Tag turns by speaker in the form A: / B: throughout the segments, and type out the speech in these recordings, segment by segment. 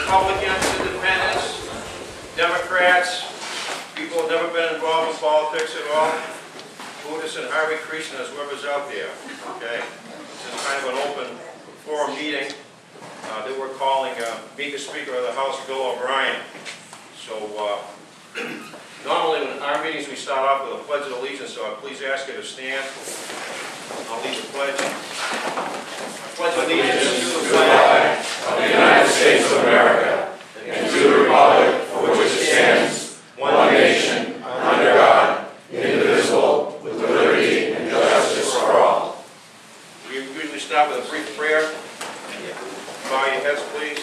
A: Republicans, Independents, Democrats, people who have never been involved in politics at all, Buddhists and Hare Krishnas, whoever's out there. Okay, this is kind of an open forum meeting that we're calling Meet the Speaker of the House, Bill O'Brien. So normally in our meetings we start off with a pledge of allegiance, so I please ask you to stand. I'll lead the pledge. I pledge allegiance to the flag
B: of the United States of America and to the republic for which it stands, one nation, under God, indivisible, with liberty and justice for all.
A: We usually start with a brief prayer. Bow your heads, please.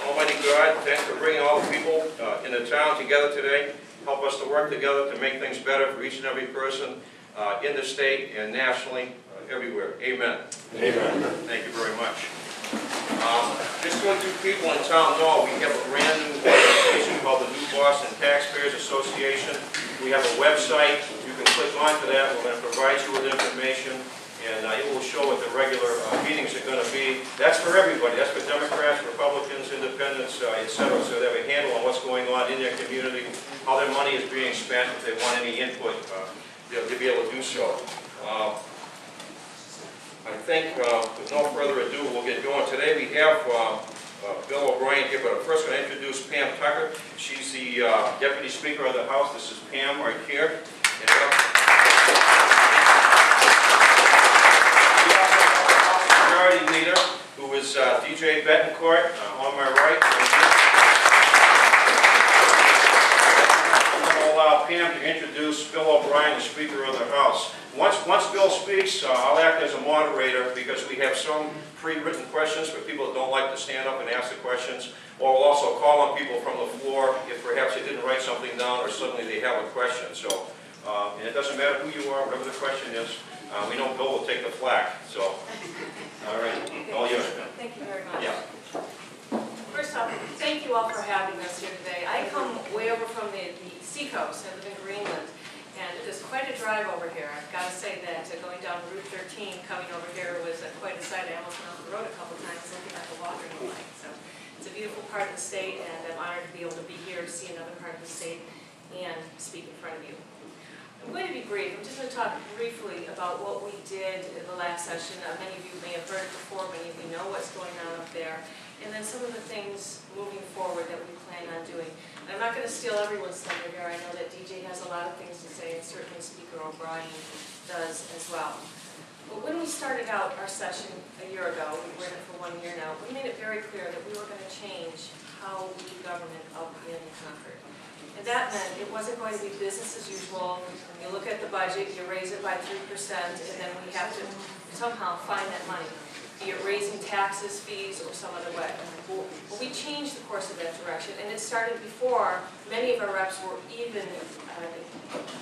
A: Almighty God, thanks for bringing all the people in the town together today. Help us to work together to make things better for each and every person in the state and nationally, everywhere. Amen.
B: Amen.
A: Thank you very much. Just so you people in town know, we have a brand new organization called the New Boston Taxpayers Association. We have a website. You can click onto that. We're going to provide you with information, and it will show what the regular meetings are going to be. That's for everybody. That's for Democrats, Republicans, Independents, etc. So they have a handle on what's going on in their community, how their money is being spent. If they want any input, they'll be able to do so. I think with no further ado, we'll get going. Today we have Bill O'Brien here, but I'm first going to introduce Pam Tucker. She's the Deputy Speaker of the House. This is Pam right here. And we also have the Majority Leader, who is DJ Betancourt, on my right. I'm going to allow Pam to introduce Bill O'Brien, the Speaker of the House. Once Bill speaks, I'll act as a moderator because we have some pre-written questions for people that don't like to stand up and ask the questions. Or we'll also call on people from the floor if perhaps they didn't write something down or suddenly they have a question. So, and it doesn't matter who you are, whatever the question is. We know Bill will take the flak. So, all right, all yours.
C: Thank you very much.
A: Yeah.
C: First off, thank you all for having us here today. I come way over from the seacoast. I live in Greenland. And it is quite a drive over here. I've got to say that going down Route 13, coming over here was quite a sight. I almost went off the road a couple times looking at the watering line. So it's a beautiful part of the state, and I'm honored to be able to be here to see another part of the state and speak in front of you. I'm going to be brief. I'm just going to talk briefly about what we did in the last session. Many of you may have heard it before. Many of you know what's going on up there. And then some of the things moving forward that we plan on doing. And I'm not going to steal everyone's thunder here. I know that DJ has a lot of things to say, and certainly Speaker O'Brien does as well. But when we started out our session a year ago, we were in it for 1 year now, we made it very clear that we were going to change how we do government up in Concord. And that meant it wasn't going to be business as usual. When you look at the budget, you raise it by 3%, and then we have to somehow find that money, be it raising taxes, fees, or some other way. Well, we changed the course of that direction, and it started before many of our reps were even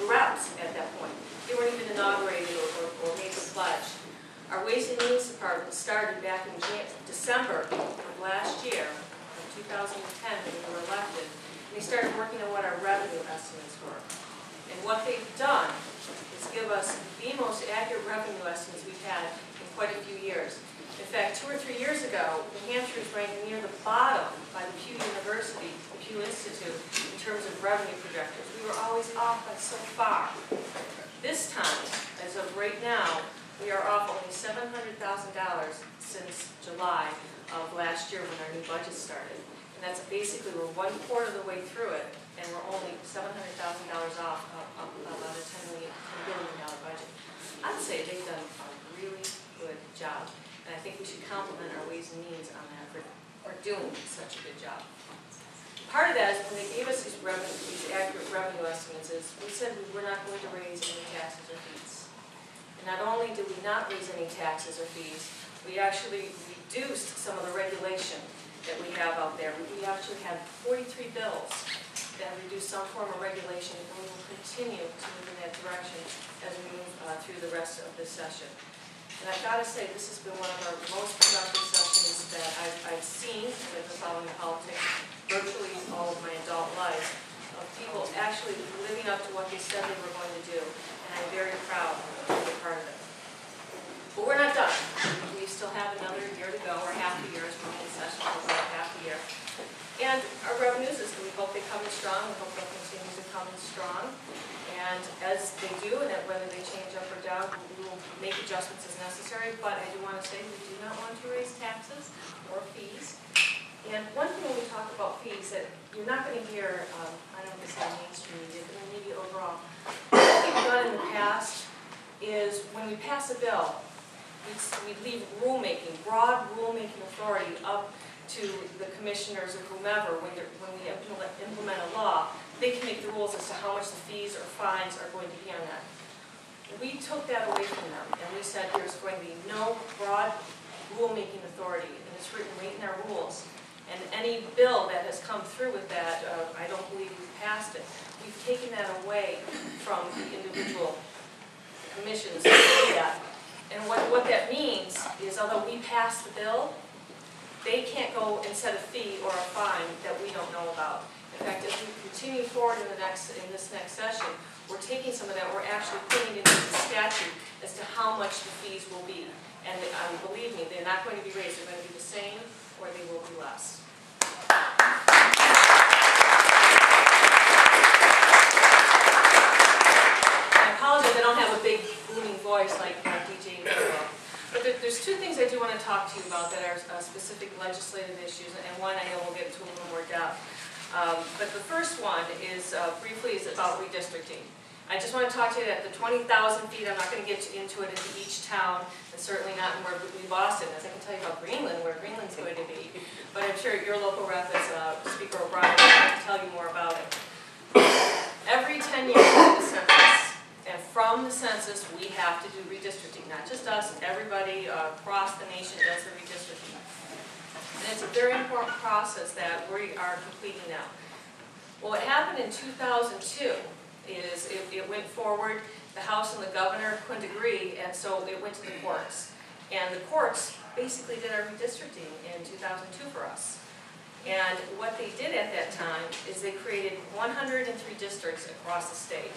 C: reps at that point. They weren't even inaugurated or made the pledge. Our Ways and Means Department started back in December of last year, in 2010, when we were elected. And they started working on what our revenue estimates were. And what they've done is give us the most accurate revenue estimates we've had in quite a few years. In fact, 2 or 3 years ago, New Hampshire was ranked near the bottom by the Pew Institute in terms of revenue projectors. We were always off by so far. This time, as of right now, we are off only $700,000 since July of last year when our new budget started. And that's basically, we're 1/4 of the way through it, and we're only $700,000 off about a $10 billion budget. I'd say they've done a really good job. And I think we should compliment our Ways and Means on that for doing such a good job. Part of that is when they gave us these accurate revenue estimates, is we said we were not going to raise any taxes or fees. And not only did we not raise any taxes or fees, we actually reduced some of the regulation that we have out there. We actually have 43 bills that reduce some form of regulation, and we will continue to move in that direction as we move through the rest of this session. And I've got to say, this has been one of our most productive sessions that I've seen as I've been following politics virtually all of my adult life, of people actually living up to what they said they were going to do. And I'm very proud to be a part of it. But we're not done. We still have another year to go, or half a year, as we're in session for about half a year. And And our revenues, is we hope they come in strong, we hope they'll continue to come in strong. And as they do, and whether they change up or down, we will make adjustments as necessary. But I do want to say we do not want to raise taxes or fees. And one thing when we talk about fees that you're not going to hear, I don't know if it's on mainstream media, but in media overall, what we've done in the past is when we pass a bill, we leave rulemaking, broad rulemaking authority up to the commissioners or whomever when we implement a law. They can make the rules as to how much the fees or fines are going to be on that. We took that away from them, and we said there's going to be no broad rulemaking authority, and it's written right in our rules. And any bill that has come through with that, I don't believe we've passed it. We've taken that away from the individual commissions to do that. And what that means is, although we pass the bill, they can't go and set a fee or a fine that we don't know about. In fact, as we continue forward in this next session, we're taking some of that, we're actually putting it into the statute as to how much the fees will be. And believe me, they're not going to be raised. They're going to be the same or they will be less. I apologize, I don't have a big booming voice like DJ Wynne. But there's two things I do want to talk to you about that are specific legislative issues, and one I know we'll get into a little more depth. But the first one is, briefly, is about redistricting. I just want to talk to you at the 20,000 feet. I'm not going to get into it into each town, and certainly not in where we lost it, as I can tell you about Greenland, where Greenland's going to be. But I'm sure your local rep is Speaker O'Brien will tell you more about it. Every 10 years in the census, and from the census, we have to do redistricting. Not just us, everybody across the nation does the redistricting. And it's a very important process that we are completing now. Well, what happened in 2002 is it went forward, the House and the governor couldn't agree, and so it went to the courts. And the courts basically did our redistricting in 2002 for us. And what they did at that time is they created 103 districts across the state.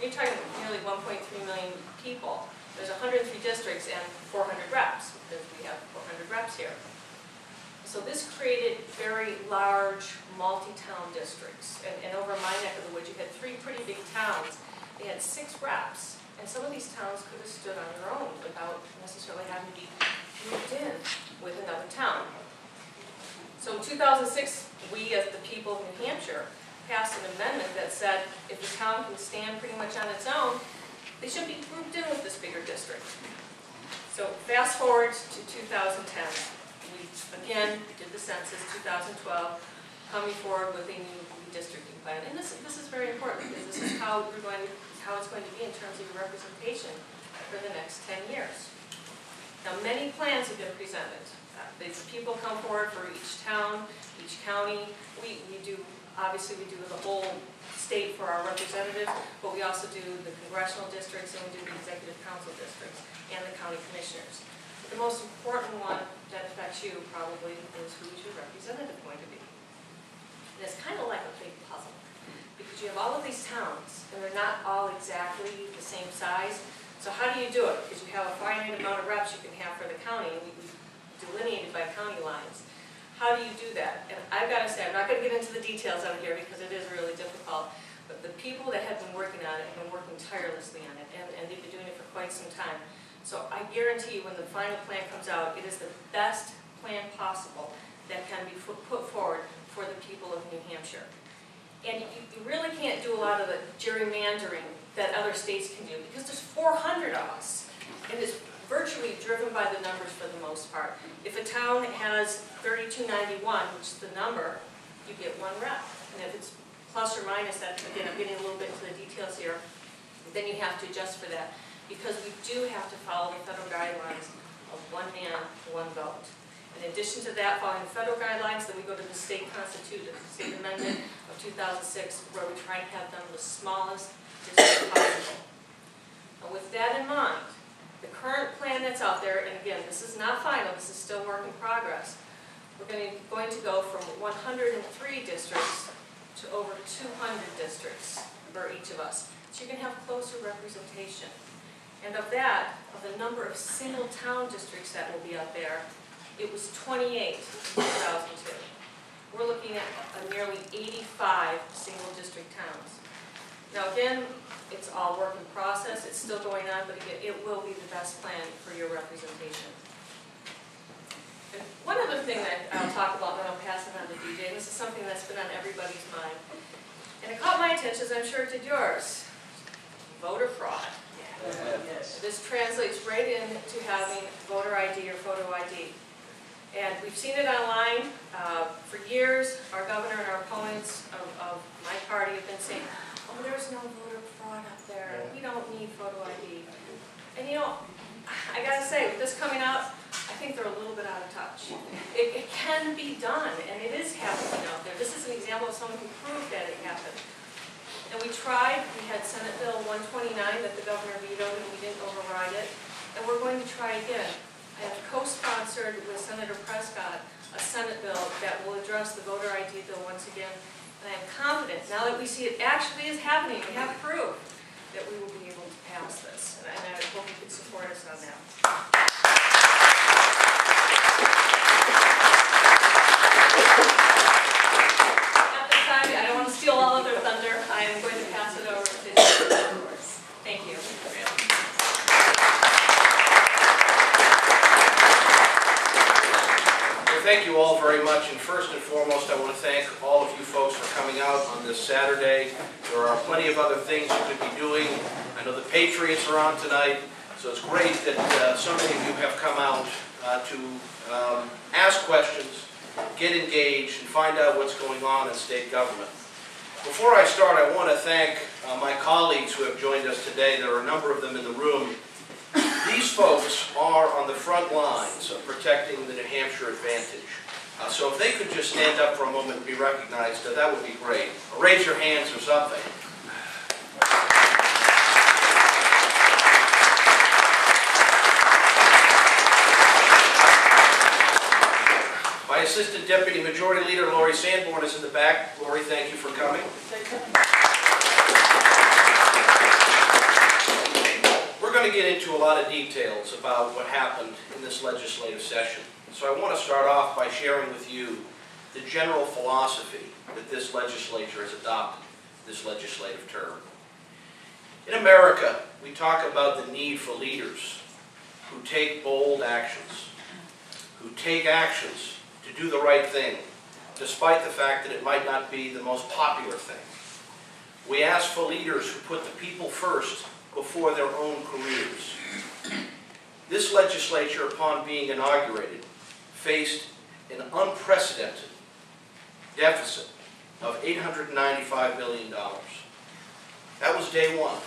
C: You're talking nearly 1.3 million people. There's 103 districts and 400 reps, because we have 400 reps here. So this created very large multi-town districts. And over my neck of the woods, you had 3 pretty big towns. They had 6 reps. And some of these towns could have stood on their own without necessarily having to be grouped in with another town. So in 2006, we as the people of New Hampshire passed an amendment that said if a town can stand pretty much on its own, they should be grouped in with this bigger district. So fast forward to 2010. We again did the census, 2012, coming forward with a new redistricting plan. And this is very important because this is how it's going to be in terms of your representation for the next 10 years. Now, many plans have been presented. These people come forward for each town, each county. Obviously we do the whole state for our representatives, but we also do the congressional districts and we do the executive council districts and the county commissioners. The most important one that affects you probably is who is your representative going to be. And it's kind of like a big puzzle because you have all of these towns and they're not all exactly the same size. So how do you do it? Because you have a finite amount of reps you can have for the county, and we delineated by county lines. How do you do that? And I've got to say, I'm not going to get into the details of it here because it is really difficult, but the people that have been working on it have been working tirelessly on it, and they've been doing it for quite some time. So I guarantee you when the final plan comes out, it is the best plan possible that can be put forward for the people of New Hampshire. And you really can't do a lot of the gerrymandering that other states can do because there's 400 of us, and it's virtually driven by the numbers for the most part. If a town has 3291, which is the number, you get 1 rep. And if it's plus or minus that, again, I'm getting a little bit into the details here, then you have to adjust for that. Because we do have to follow the federal guidelines of 1 man, 1 vote. In addition to that, following the federal guidelines, then we go to the state constitution, the state amendment of 2006, where we try and have them the smallest district possible. And with that in mind, the current plan that's out there, and again, this is not final, this is still work in progress, we're going to go from 103 districts to over 200 districts for each of us. So you can have closer representation. And of that, of the number of single town districts that will be out there, it was 28 in 2002. We're looking at a nearly 85 single district towns. Now again, it's all work in process, it's still going on, but again, it will be the best plan for your representation. And one other thing that I'll talk about, and then I'll pass it on to DJ, and this is something that's been on everybody's mind, and it caught my attention, as I'm sure it did yours: voter fraud. Yes. This translates right into having voter ID or photo ID. And we've seen it online. For years, our governor and our opponents of my party have been saying, oh, there's no voter fraud up there. We don't need photo ID. And you know, I gotta say, with this coming out, I think they're a little bit out of touch. It can be done, and it is happening out there. This is an example of someone who proved that it happened. And we tried, we had Senate Bill 129 that the governor vetoed, and we didn't override it. And we're going to try again. I have co-sponsored with Senator Prescott a Senate bill that will address the voter ID bill once again. And I am confident, now that we see it actually is happening, we have proof that we will be able to pass this. And I hope you can support us on that. I don't want to steal all of their thunder. I am going to pass it over to the course. Thank you.
A: Well, thank you all very much. And first and foremost, I want to thank all of you folks for coming out on this Saturday. There are plenty of other things you could be doing. I know the Patriots are on tonight, so it's great that so many of you have come out to ask questions, get engaged, and find out what's going on in state government. Before I start, I want to thank my colleagues who have joined us today. There are a number of them in the room. These folks are on the front lines of protecting the New Hampshire advantage. So if they could just stand up for a moment and be recognized, that would be great. Or raise your hands or something. My Assistant Deputy Majority Leader, Lori Sanborn, is in the back. Lori, thank you for coming. We're going to get into a lot of details about what happened in this legislative session. So I want to start off by sharing with you the general philosophy that this legislature has adopted this legislative term. In America, we talk about the need for leaders who take bold actions, who take actions to do the right thing, despite the fact that it might not be the most popular thing. We ask for leaders who put the people first before their own careers. This legislature, upon being inaugurated, faced an unprecedented deficit of $895 million. That was day one.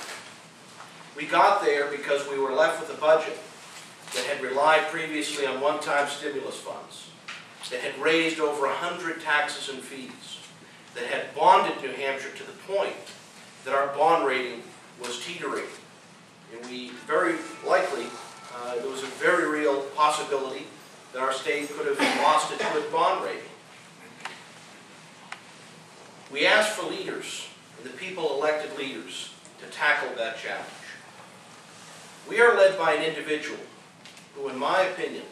A: We got there because we were left with a budget that had relied previously on one-time stimulus funds, that had raised over 100 taxes and fees, that had bonded New Hampshire to the point that our bond rating was teetering. And we very likely, there was a very real possibility that our state could have lost its good bond rating. We asked for leaders, and the people elected leaders, to tackle that challenge. We are led by an individual who, in my opinion,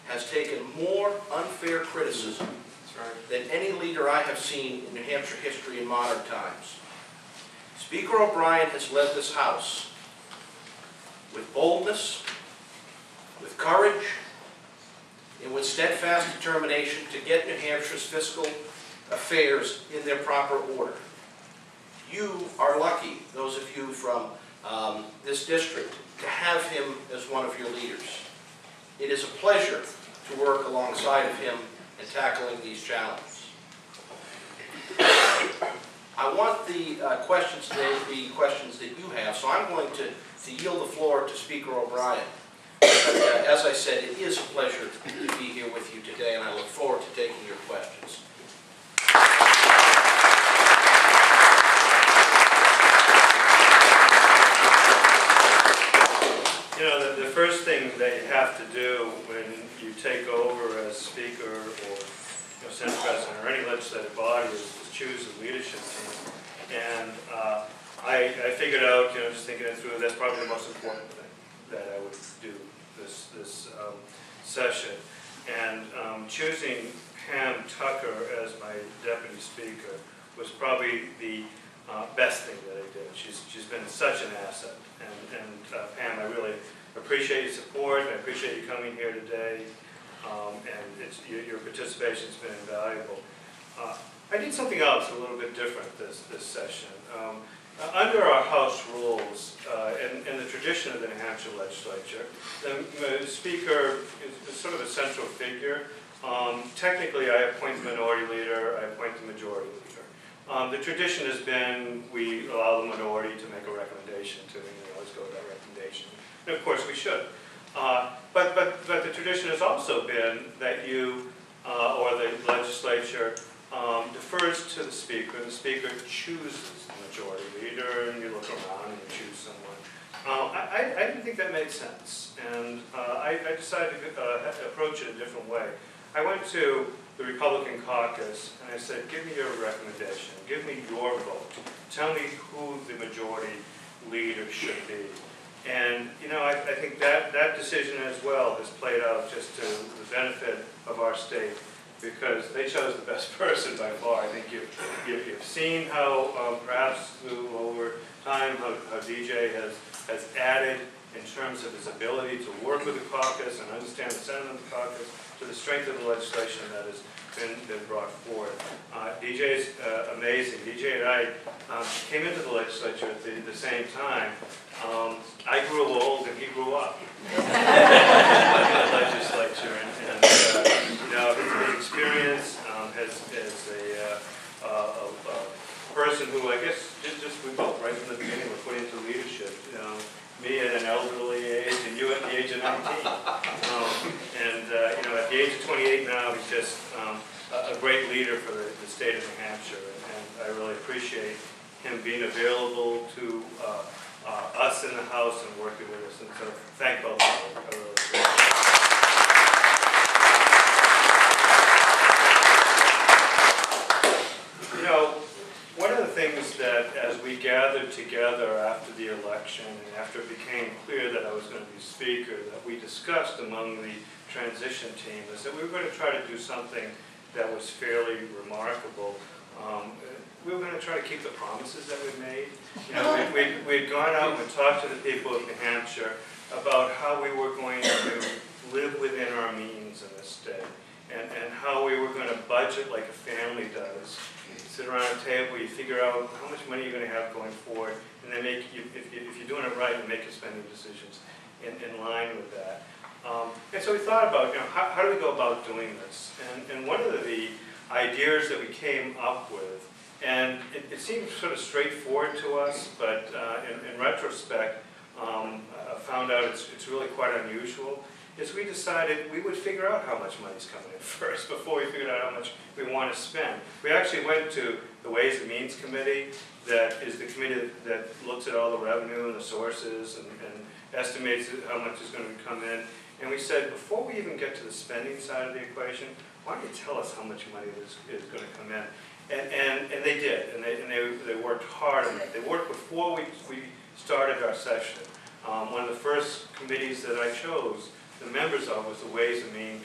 A: has taken more unfair criticism than any leader I have seen in New Hampshire history in modern times. Speaker O'Brien has led this House with boldness, with courage, and with steadfast determination to get New Hampshire's fiscal affairs in their proper order. You are lucky, those of you from this district, to have him as one of your leaders. It is a pleasure to work alongside of him in tackling these challenges. I want the questions today to be questions that you have, so I'm going to yield the floor to Speaker O'Brien. But, as I said, it is a pleasure to be here with you today, and I look forward to taking your questions.
D: You know, the first thing that you have to do when you take over as Speaker or Senate President or any legislative body is choose a leadership team. And I figured out, just thinking it through, that's probably the most important thing that I would do this session. And choosing Pam Tucker as my deputy speaker was probably the best thing that I did. She's been such an asset. And Pam, I really appreciate your support. I appreciate you coming here today. And your participation's been invaluable. I did something else a little bit different this session. Under our House rules and the tradition of the New Hampshire legislature, the Speaker is sort of a central figure. Technically, I appoint the minority leader, I appoint the majority leader. The tradition has been we allow the minority to make a recommendation to, and we always go with that recommendation. And of course, we should. But the tradition has also been that you, or the legislature, defers to the Speaker, and the Speaker chooses the majority leader, and you look around and you choose someone. I didn't think that made sense, and I decided to approach it a different way. I went to the Republican caucus, and I said, give me your recommendation, give me your vote, tell me who the majority leader should be. And, you know, I think that decision as well has played out just to the benefit of our state, because they chose the best person by far. I think you've seen how perhaps over time how DJ has added in terms of his ability to work with the caucus and understand the sentiment of the caucus, to the strength of the legislation that has been brought forward. DJ's amazing. DJ and I came into the legislature at the same time. I grew old and he grew up in the legislature, and you know, his experience as a person who I guess just we both right from the beginning were put into leadership. You know, me at an elderly age and you at the age of 19. You know, at the age of 28 now, he's just a great leader for the state of New Hampshire, and I really appreciate him being available to us in the House and working with us. And so, thank both of you. I really appreciate it. You know, one of the things that, as we gathered together after the election and after it became clear that I was going to be Speaker, that we discussed among the transition team is that we were going to try to do something that was fairly remarkable. We were going to try to keep the promises that we made. You know, we'd gone out and talked to the people of New Hampshire about how we were going to live within our means in this state, and how we were going to budget like a family does. Sit around a table, you figure out how much money you're going to have going forward, and then if you're doing it right, you make your spending decisions in line with that. And so we thought about, you know, how do we go about doing this? And one of the ideas that we came up with, and it seemed sort of straightforward to us, but in retrospect, found out it's really quite unusual, is we decided we would figure out how much money's coming in first before we figured out how much we want to spend. We actually went to the Ways and Means Committee, that is the committee that looks at all the revenue and the sources and estimates how much is going to come in. And we said, before we even get to the spending side of the equation, why don't you tell us how much money is going to come in? And they did, and they worked hard on it. They worked before we started our session. One of the first committees that I chose the members of was the Ways and Means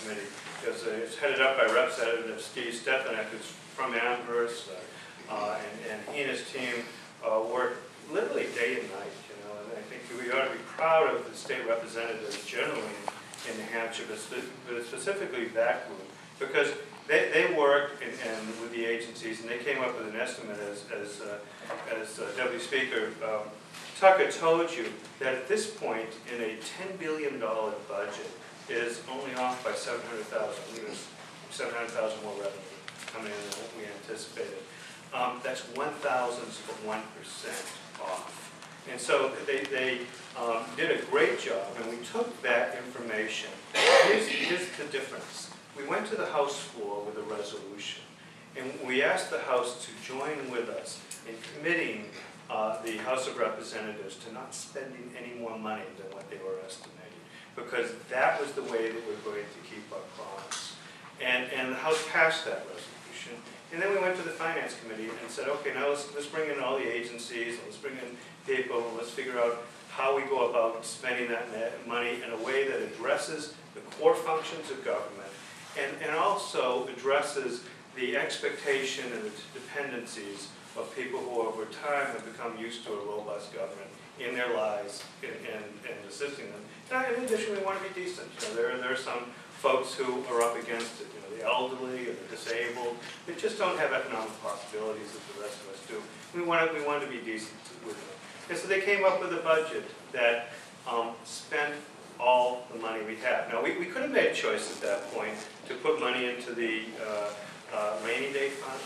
D: Committee, because it's headed up by Representative Steve Stefanek, who's from Amherst, and he and his team work literally day and night. You know, and I think we ought to be proud of the state representatives generally in New Hampshire, but specifically that group, because they worked and with the agencies, and they came up with an estimate as Deputy Speaker Tucker told you, that at this point in a $10 billion budget is only off by 700,000. There's 700,000 more revenue coming in than what we anticipated. That's 1/1000th of 1% off. And so they did a great job, and we took that information. Here's the difference. We went to the House floor with a resolution, and we asked the House to join with us in committing the House of Representatives to not spending any more money than what they were estimating, because that was the way that we're going to keep our promise. And the House passed that resolution. And then we went to the Finance Committee and said, okay, now let's bring in all the agencies, and let's bring in people, and let's figure out how we go about spending that money in a way that addresses the core functions of government, and also addresses the expectation and the dependencies of people who over time have become used to a robust government in their lives and assisting them. And in addition, we want to be decent. There are some folks who are up against it, the elderly or the disabled, that just don't have economic possibilities as the rest of us do. We want to be decent with them. And so they came up with a budget that spent all the money we have. Now, we could have made a choice at that point to put money into the rainy day fund,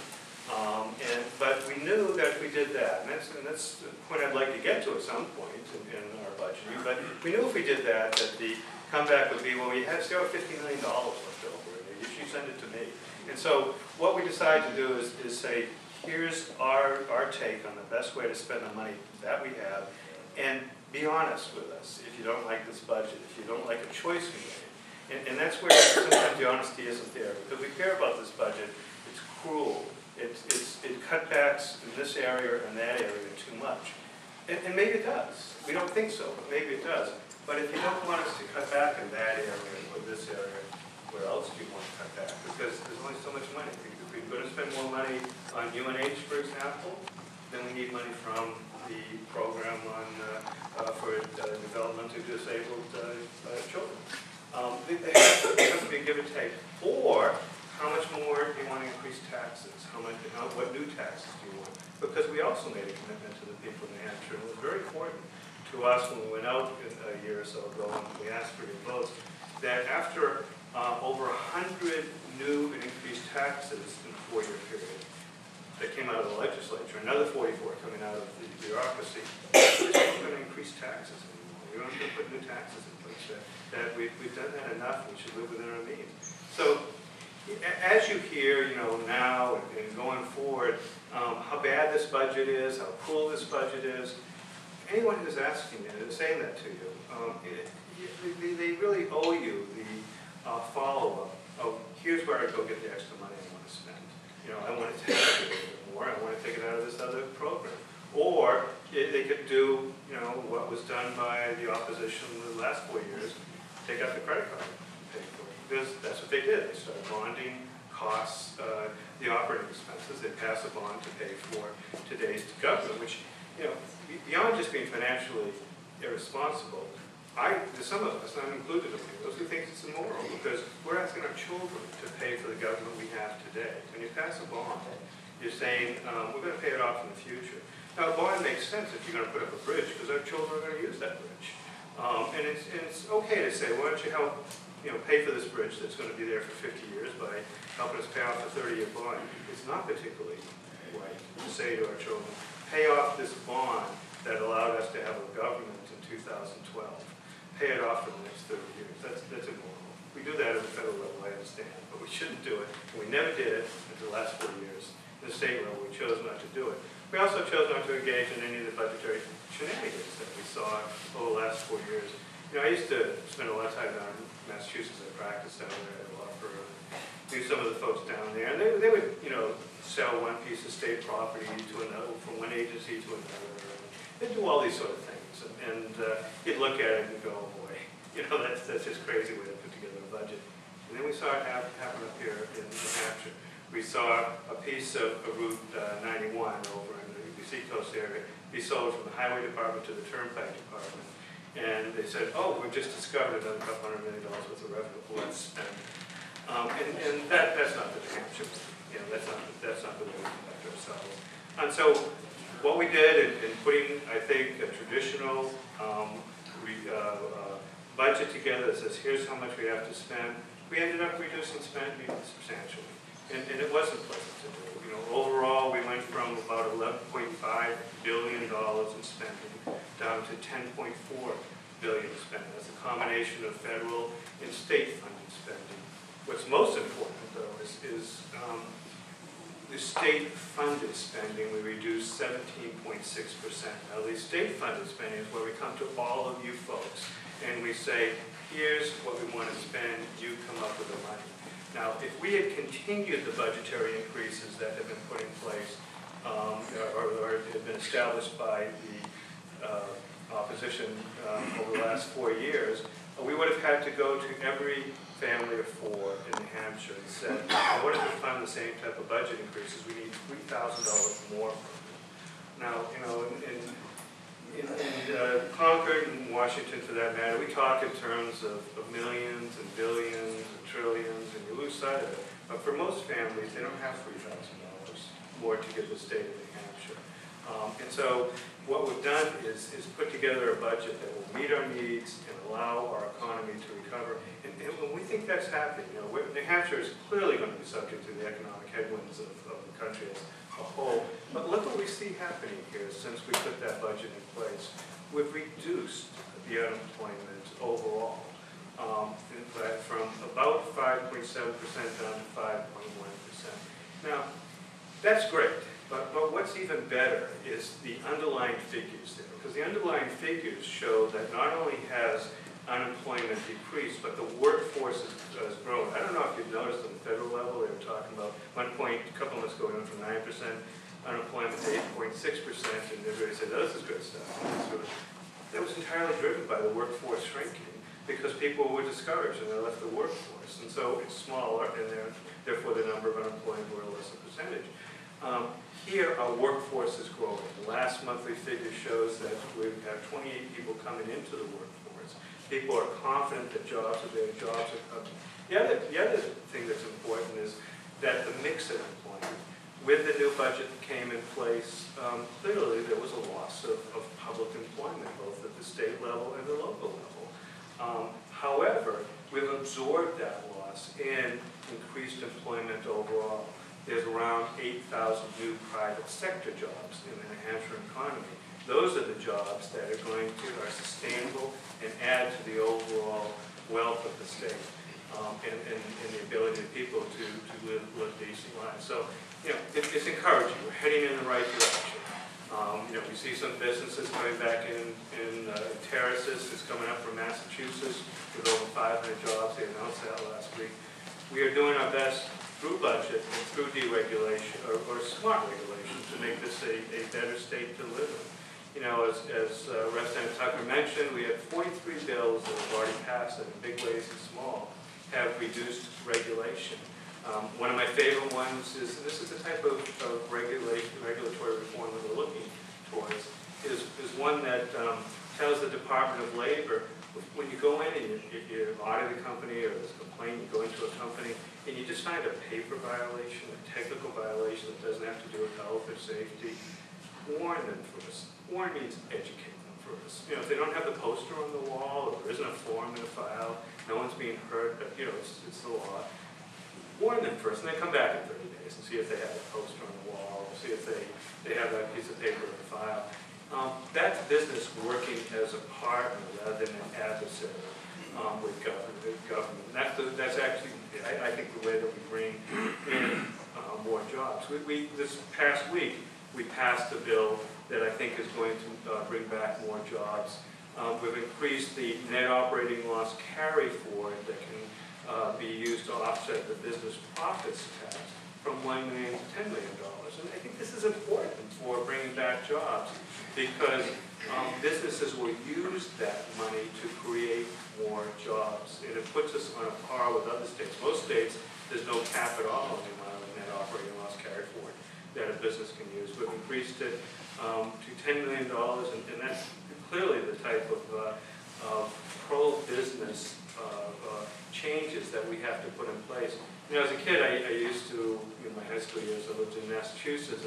D: but we knew that if we did that, and that's the point I'd like to get to at some point in our budgeting, but we knew if we did that the comeback would be, well, we still have $50 million left over, and you should send it to me. And so what we decided to do is say, here's our take on the best way to spend the money that we have, and be honest with us if you don't like this budget, if you don't like a choice we made. And that's where sometimes the honesty isn't there, because we care about this budget. It's cruel. It cutbacks in this area and that area too much. And maybe it does. We don't think so, but maybe it does. But if you don't want us to cut back in that area or this area, where else do you want to cut back? Because there's only so much money. If we're going to spend more money on UNH, for example, then we need money from the program for developmentally disabled children. There has to be a give and take. Or, how much more do you want to increase taxes? What new taxes do you want? Because we also made a commitment to the people of New Hampshire, and it was very important to us when we went out a year or so ago and we asked for your votes, that after over 100 new and increased taxes in a 4-year period that came out of the legislature, another 44 coming out of the bureaucracy, we're not going to increase taxes anymore. We're not going to put new taxes in place. That we've done that enough. We should live within our means. So, as you hear, now and going forward, how bad this budget is, how cruel this budget is, anyone who's asking you and saying that to you, they really owe you the follow-up of, here's where I go get the extra money I want to spend. I want to take it a little bit more. I want to take it out of this other program. Or they could do, what was done by the opposition in the last 4 years, take out the credit card and pay for it. Because that's what they did. They started bonding costs, the operating expenses. They pass a bond to pay for today's government, which, beyond just being financially irresponsible, there's some of us, and I'm included among those, who think it's immoral because we're asking our children to pay for the government we have today. When you pass a bond, you're saying, we're going to pay it off in the future. Now, a bond makes sense if you're going to put up a bridge because our children are going to use that bridge. And it's okay to say, why don't you help pay for this bridge that's going to be there for 50 years by helping us pay off a 30-year bond. It's not particularly right to say to our children, pay off this bond that allowed us to have a government in 2012. Pay it off for the next 30 years. That's immoral. We do that at the federal level, I understand, but we shouldn't do it. And we never did it until the last 4 years. In the state level, we chose not to do it. We also chose not to engage in any of the budgetary shenanigans that we saw over the last 4 years. I used to spend a lot of time down in Massachusetts. I practiced down there at a law firm. Knew some of the folks down there, and they would, sell one piece of state property to another, from one agency to another. They'd do all these sort of things, and you'd look at it and go, oh boy, that's just crazy way to put together a budget. And then we saw it happen up here in New Hampshire. We saw a piece of Route 91 over in the Seacoast area be sold from the Highway Department to the Turnpike Department. And they said, oh, we've just discovered another couple $100 million worth of revenue. Let's spend. And that's not the New Hampshire. That's not the way we conduct ourselves. And so what we did in putting, I think, a traditional budget together that says, here's how much we have to spend, we ended up reducing spending substantially. And it wasn't pleasant to do. Overall, we went from about $11.5 billion in spending down to $10.4 billion spending. That's a combination of federal and state-funded spending. What's most important, though, is the state-funded spending. We reduced 17.6%. Now, the state-funded spending is where we come to all of you folks, and we say, here's what we want to spend. You come up with the money. Now, if we had continued the budgetary increases that have been put in place or have been established by the opposition over the last 4 years, we would have had to go to every family of 4 in New Hampshire and said, in order to fund the same type of budget increases, we need $3,000 more from you. Now, you know, in Concord and Washington, for that matter, we talk in terms of millions and billions and trillions, and you lose sight of it. But for most families, they don't have $3,000 more to give the state of New Hampshire. And so what we've done is put together a budget that will meet our needs and allow our economy to recover. And we think that's happening. You know, New Hampshire is clearly going to be subject to the economic headwinds of the country as a whole. But look what we see happening here since we put that budget in place. We've reduced the unemployment overall from about 5.7% down to 5.1%. Now, that's great. But what's even better is the underlying figures there, because the underlying figures show that not only has unemployment decreased, but the workforce has grown. I don't know if you've noticed on the federal level, they were talking about one point, a couple months ago, we went from 9% unemployment to 8.6%, and everybody said, oh, this is good stuff. That was entirely driven by the workforce shrinking, because people were discouraged and they left the workforce. And so it's smaller, and therefore the number of unemployed were a lesser percentage. Here, our workforce is growing. The last monthly figure shows that we have 28 people coming into the workforce. People are confident that jobs are there, jobs are coming. The other thing that's important is that the mix of employment. With the new budget that came in place, clearly there was a loss of public employment, both at the state level and the local level. However, we've absorbed that loss and increased employment overall. There's around 8,000 new private sector jobs in the New Hampshire economy. Those are the jobs that are sustainable and add to the overall wealth of the state and the ability of people to live decent lives. So, you know, it's encouraging. We're heading in the right direction. You know, we see some businesses coming back in terraces. It's coming up from Massachusetts with over 500 jobs. They announced that last week. We are doing our best through budget and through deregulation or smart regulation to make this a better state to live in. You know, as Representative Tucker mentioned, we have 43 bills that have already passed that in big ways and small have reduced regulation. One of my favorite ones is, this is the type of regulatory reform that we're looking towards, is one that tells the Department of Labor, when you go in and you audit a company or there's a complaint, you go into a company and you just find a paper violation, a technical violation that doesn't have to do with health or safety, warn them first. Warn means educate them first. You know, if they don't have the poster on the wall, or there isn't a form in the file, no one's being hurt, but you know, it's the law. Warn them first, and then come back in 30 days and see if they have a poster on the wall, or see if they have that piece of paper in the file. That's business working as a partner rather than an adversary with government. That's actually, I think, the way that we bring in more jobs. This past week, we passed a bill that I think is going to bring back more jobs. We've increased the net operating loss carry forward that can be used to offset the business profits tax from $1 million to $10 million. And I think this is important for bringing back jobs, because businesses will use that money to create more jobs, and it puts us on a par with other states. Most states, there's no cap at all on the amount of net operating loss carry forward that a business can use. We've increased it to $10 million, and that's clearly the type of pro-business changes that we have to put in place. You know, as a kid, I used to, in my high school years, I lived in Massachusetts,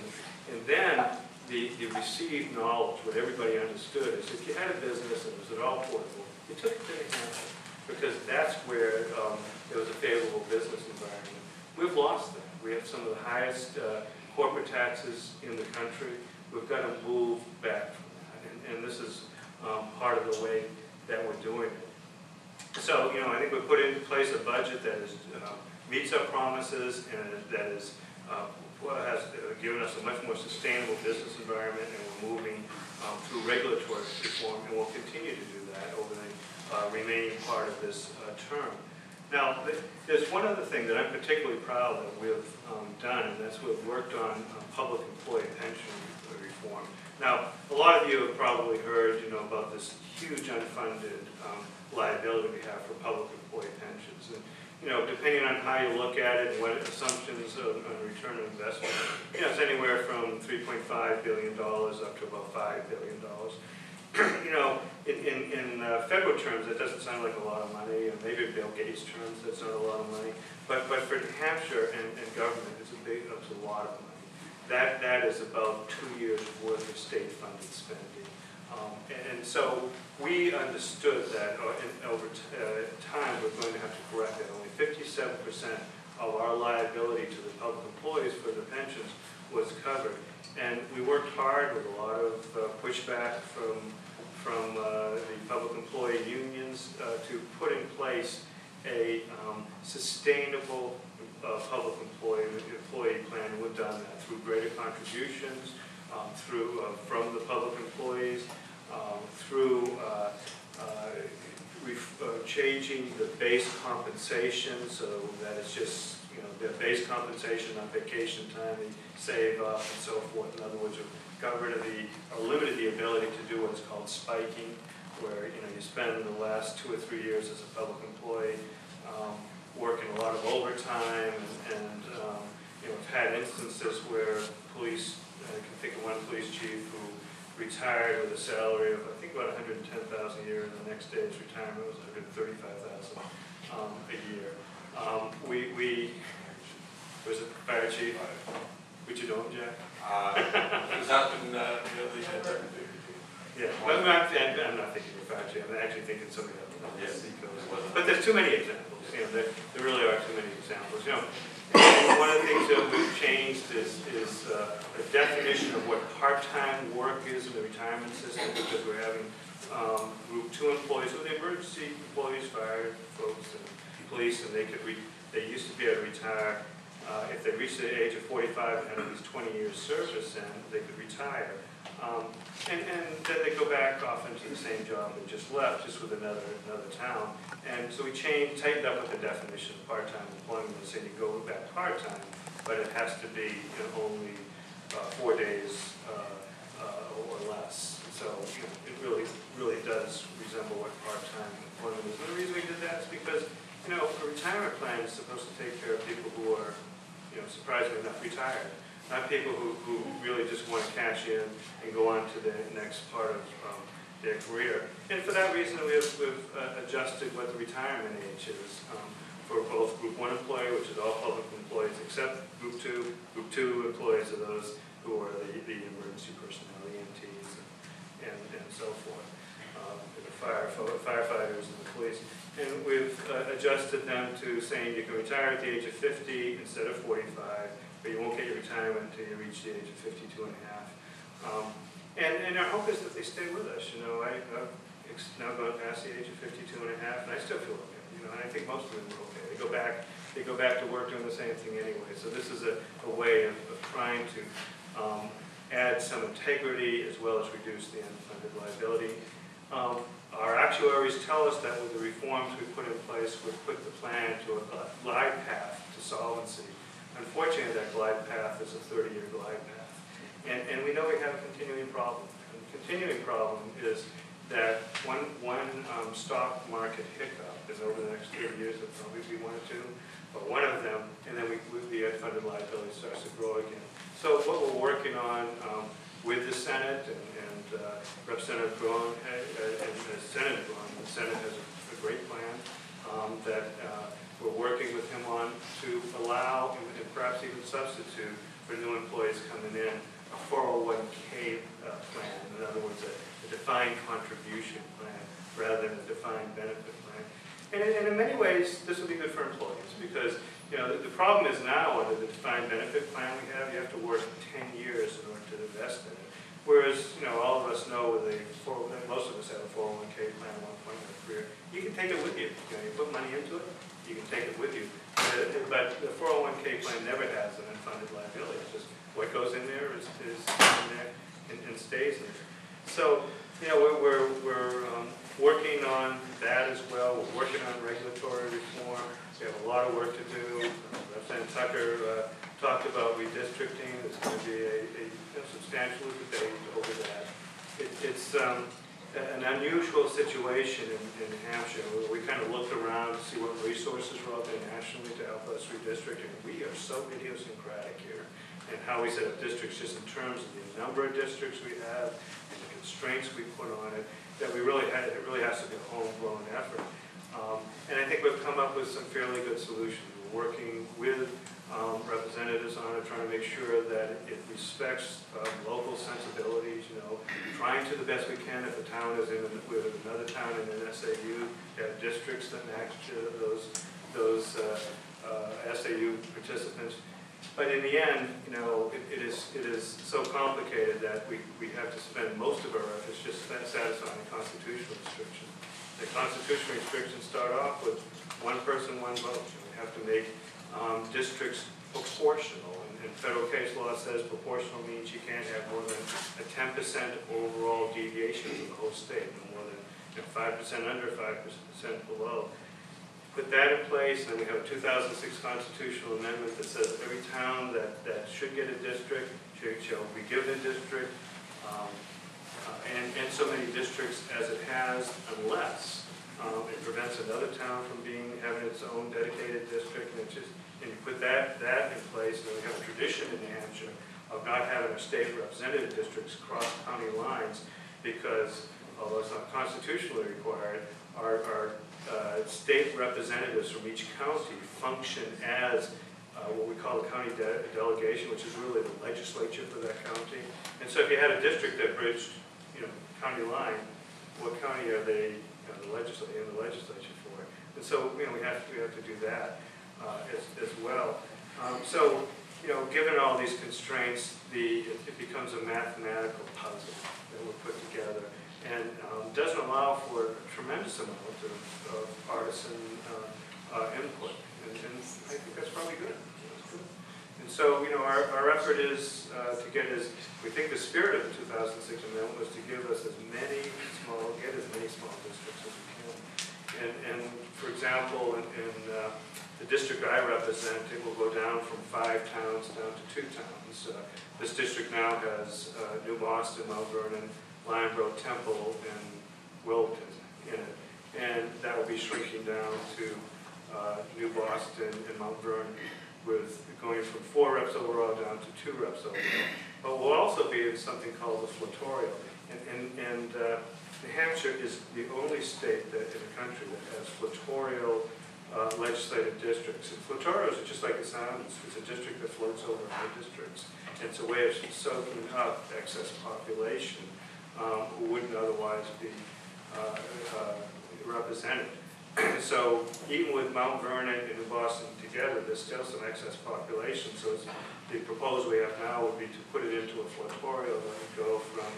D: and then the received knowledge, what everybody understood, is if you had a business and it was at all portable, you took it to New Hampshire, because that's where there was a favorable business environment. We've lost that. We have some of the highest corporate taxes in the country. We've got to move back from that, and this is part of the way that we're doing it. So, you know, I think we've put into place a budget that is, meets our promises, and that is has given us a much more sustainable business environment, and we're moving through regulatory reform, and we'll continue to do that over the remaining part of this term. Now, there's one other thing that I'm particularly proud that we've done, and that's we've worked on public employee pension reform. Now, a lot of you have probably heard, about this huge unfunded liability we have for public employee pensions. And, depending on how you look at it and what assumptions on return on investment, it's anywhere from $3.5 billion up to about $5 billion. In federal terms, that doesn't sound like a lot of money, and maybe in Bill Gates terms, that's not a lot of money. But for New Hampshire and government, it's a lot of money. That is about 2 years' worth of state-funded spending. And so we understood that over time we're going to have to correct that. Only 57% of our liability to the public employees for the pensions was covered. And we worked hard with a lot of pushback from the public employee unions to put in place a sustainable public employee plan. We've done that through greater contributions, from the public employees, through changing the base compensation so that it's just their base compensation on vacation time they save up and so forth. In other words, limited the ability to do what's called spiking, where you spend the last 2 or 3 years as a public employee working a lot of overtime, and I've had instances where police, I can think of one police chief who retired with a salary of I think about $110,000 a year, and the next day's retirement was $135,000 a year. We was it fire chief? Would you know him, Jack?
B: His husband really had that.
D: Yeah, well, I'm not thinking of fire chief. I'm actually thinking somebody else.
B: Yes.
D: But there's too many examples. There really are too many examples. One of the things that we've changed is a definition of what part-time work is in the retirement system, because we're having Group 2 employees, so the emergency employees, fire folks, and police, and they used to be able to retire if they reached the age of 45 and had at least 20 years service, and they could retire. And then they go back off into the same job they just left, just with another town. And so we tightened up with the definition of part-time employment, and said you go back part-time, but it has to be only 4 days or less. So it really does resemble what part-time employment is. And the reason we did that is because a retirement plan is supposed to take care of people who are surprisingly enough retired. Not people who really just want to cash in and go on to the next part of their career. And for that reason, we've adjusted what the retirement age is for both Group 1 employee, which is all public employees, except Group 2. Group 2 employees are those who are the emergency personnel, the EMTs, and so forth, the firefighters and the police. And we've adjusted them to saying you can retire at the age of 50 instead of 45, but you won't get your retirement until you reach the age of 52 and a half. And our hope is that they stay with us. I've now gone past the age of 52 and a half, and I still feel okay. And I think most of them are okay. They go back to work doing the same thing anyway. So this is a way of trying to add some integrity as well as reduce the unfunded liability. Our actuaries tell us that with the reforms we put in place, we've put the plan to a glide path to solvency. Unfortunately, that glide path is a 30-year glide path. And we know we have a continuing problem. And the continuing problem is that one stock market hiccup, and over the next 30 years it'll probably be 1 or 2, but one of them, and then the unfunded liability starts to grow again. So what we're working on with the Senate and Representative Braun and Senator Braun, the Senate has a great plan that we're working with him on to allow and perhaps even substitute for new employees coming in a 401k plan. In other words, a defined contribution plan rather than a defined benefit plan. And in many ways, this will be good for employees because the problem is now under the defined benefit plan we have, you have to work 10 years in order to invest in it. Whereas, all of us know most of us have a 401k plan at one point in our career. You can take it with you. You put money into it, you can take it with you. But the 401k plan never has an unfunded liability. It's just what goes in there is in there and stays in there. So, we're working on that as well. We're working on regulatory reform. We have a lot of work to do. Representative Tucker talked about redistricting. There's going to be a substantial debate over that. It's an unusual situation in New Hampshire. We kind of looked around to see what resources were out there nationally to help us redistrict, and we are so idiosyncratic here in how we set up districts, just in terms of the number of districts we have and the constraints we put on it, that it really has to be a homegrown effort. And I think we've come up with some fairly good solutions. We're working with representatives on it, trying to make sure that it respects local sensibilities, you know, trying to the best we can if a town is with another town in an SAU, have districts that match those SAU participants. But in the end, you know, it is so complicated that we have to spend most of our efforts just satisfying the constitutional restrictions. The constitutional restrictions start off with one person, one vote. We have to make districts proportional, and federal case law says proportional means you can't have more than a 10% overall deviation from the whole state, no more than 5% under, 5% below. Put that in place, and then we have a 2006 constitutional amendment that says every town that should get a district shall be given a district, and so many districts as it has, unless it prevents another town from having its own dedicated district. And you put that in place, and then we have a tradition in New Hampshire of not having our state representative districts cross county lines, because although it's not constitutionally required, our state representatives from each county function as what we call a county delegation, which is really the legislature for that county. And so if you had a district that bridged, county line, what county are they in the legislature for? And so, we have to do that as well. So, given all these constraints, it becomes a mathematical puzzle that we're put together, and doesn't allow for a tremendous amount of partisan input. And I think that's probably good. And so, our effort is to get we think the spirit of the 2006 amendment was to give us as many small districts as we can. And for example, in the district I represent, it will go down from 5 towns down to 2 towns. This district now has New Boston, Mount Vernon, Lineborough, Temple, and Wilton in it. And that will be shrinking down to New Boston and Mount Vernon, with going from 4 reps overall down to 2 reps overall. But we'll also be in something called the Flatorial. And New Hampshire is the only state in the country that has Flatorial legislative districts. And Flatorials are just like it sounds. It's a district that floats over other districts. And it's a way of soaking up excess population who wouldn't otherwise be represented. So even with Mount Vernon and New Boston together, there's still some excess population. So the proposal we have now would be to put it into a Flatorial that would go from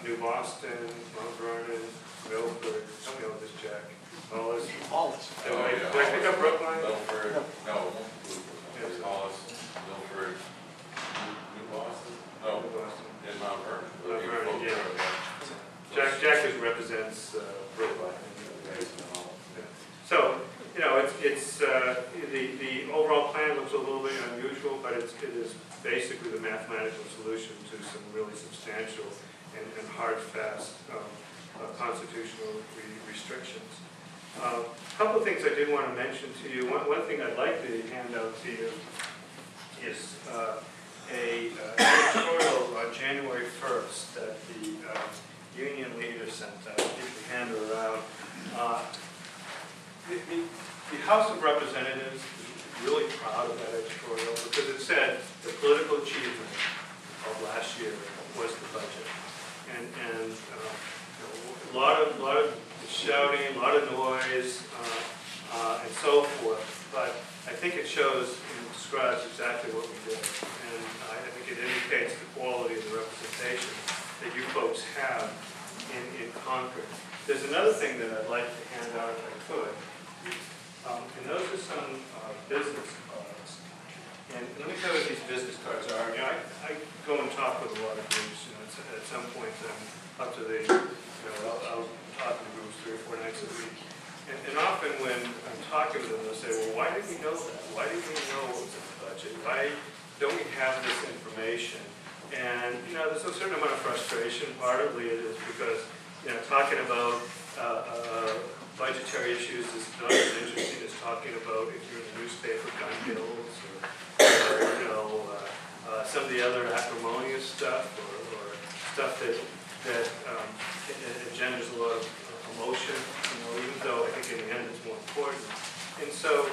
D: New Boston, Mount Vernon, Milford. Tell me about this, Jack. Hollis. Did I pick up Brookline?
B: Milford. No, Milford. Hollis, Milford, New Boston. No,
D: New Boston.
B: And Mount Vernon.
D: Mount Vernon, yeah. Jack just represents Brookline. So, it's the overall plan looks a little bit unusual, but it is basically the mathematical solution to some really substantial and hard, fast constitutional restrictions. A couple of things I did want to mention to you. One thing I'd like to hand out to you is an editorial on January 1st that the union leader sent out. If you hand her around. The House of Representatives is really proud of that editorial because it said the political achievement of last year was the budget, and a lot of shouting, a lot of noise, and so forth. But I think it shows and describes exactly what we did, and I think it indicates the quality of the representation that you folks have in Concord. There's another thing that I'd like to hand out if I could. And those are some business cards. And let me tell you what these business cards are. I go and talk with a lot of groups. At some point I'm up to the, I'll 3 or 4 nights a week. And often when I'm talking to them, they'll say, well, why didn't we know that? Why didn't we know what was in the budget? Why don't we have this information? And, there's a certain amount of frustration. Partly it is because, talking about budgetary issues is not as interesting as talking about if you're in the newspaper, gun bills, or some of the other acrimonious stuff, or stuff that engenders a lot of emotion, even though I think in the end it's more important. And so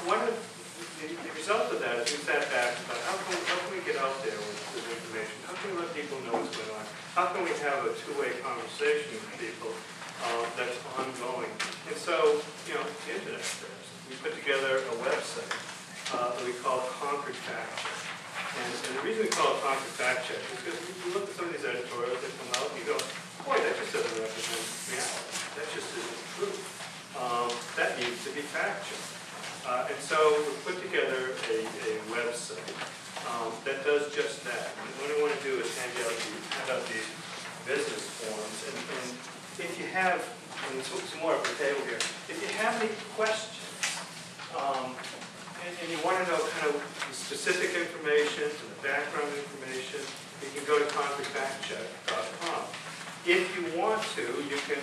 D: one of the result of that is we sat back about how can we get out there with information? How can we let people know what's going on? How can we have a two-way conversation with people that's ongoing? And so, the internet first. We put together a website that we call Concord Fact Check. And the reason we call it Concord Fact Check is because you look at some of these editorials that come out and you go, boy, that just doesn't represent reality. That just isn't true. That needs to be fact-checked. And so we put together a website that does just that. And what I want to do is hand out these business forms. And if you have, and some more up the table here, if you have any questions, and you want to know kind of the specific information and the background information, you can go to concordfactcheck.com. If you want to, you can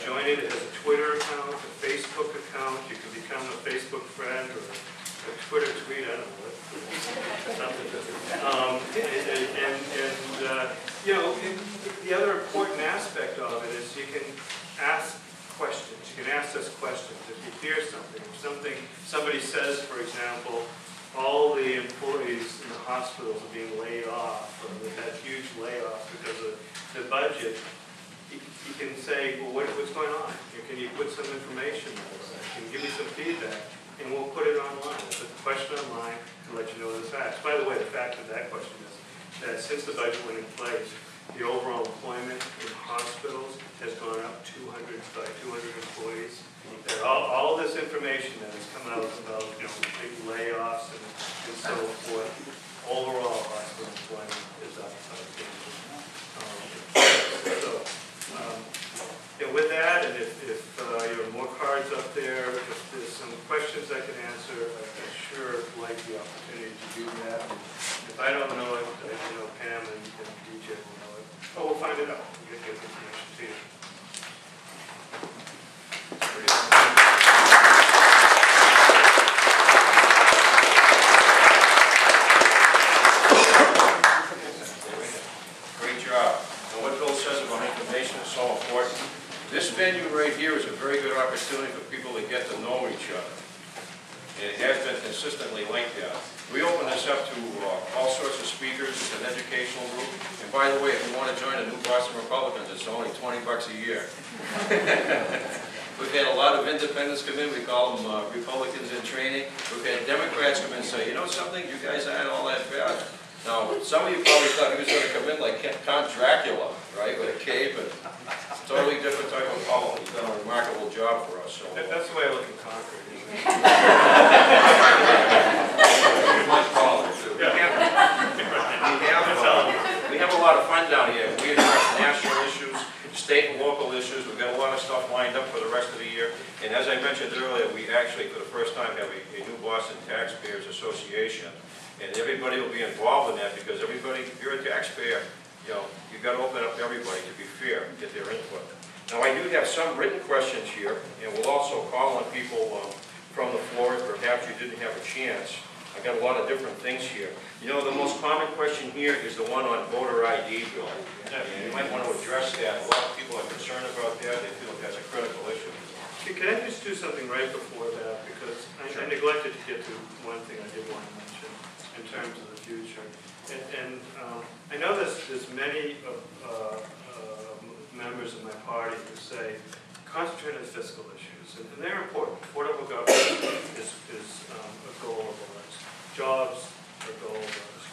D: join it as a Twitter account, a Facebook account. You can become a Facebook friend or a Twitter tweet, I don't know what. The other important aspect of it is you can ask questions. You can ask us questions if you hear something. If somebody says, for example, all the employees in the hospitals are being laid off, or they've had huge layoffs because of the budget, you can say, well, what's going on? Can you put some information on this? Can you give me some feedback? And we'll put it online. We'll put the question online to let you know the facts. By the way, the fact of that question is that since the budget went in place, the overall employment in hospitals has gone up by 200 employees. And all this information that has come out about big layoffs and so forth, overall hospital employment is up. With that, and if you have more cards up there, if there's some questions I can answer, I'd sure like the opportunity to do that. And if I don't know it, Pam and DJ will know it. Oh, we'll find it out. We'll get the information to you.
A: Great job. And what Bill says about information is so important. This venue right here is a very good opportunity for people to get to know each other. It has been consistently like that. We open this up to all sorts of speakers. It's an educational group. And by the way, if you want to join the New Boston Republicans, it's only $20 a year. We've had a lot of independents come in. We call them Republicans in training. We've had Democrats come in and say, you know something, you guys aren't all that bad. Now, some of you probably thought he was going to come in like Count Dracula, right, with a cape and totally different type of color. He's done a remarkable job for us. So,
D: that's the way I look at Concord.
A: We have a lot of fun down here. We address national issues, state and local issues. We've got a lot of stuff lined up for the rest of the year. And as I mentioned earlier, we actually, for the first time, have a New Boston Taxpayers Association. And everybody will be involved in that because everybody, if you're a taxpayer, you've got to open up to everybody to be fair and get their input. Now, I do have some written questions here, and we'll also call on people from the floor if perhaps you didn't have a chance. I've got a lot of different things here. The most common question here is the one on voter ID, Bill. And you might want to address that. A lot of people are concerned about that. They feel that's a critical issue.
D: Can I just do something right before that? Because I neglected to get to one thing I did want to mention in terms of the future. And I know there's many members of my party who say, concentrate on fiscal issues. And they're important. Affordable government is a goal of ours. Jobs are a goal of ours.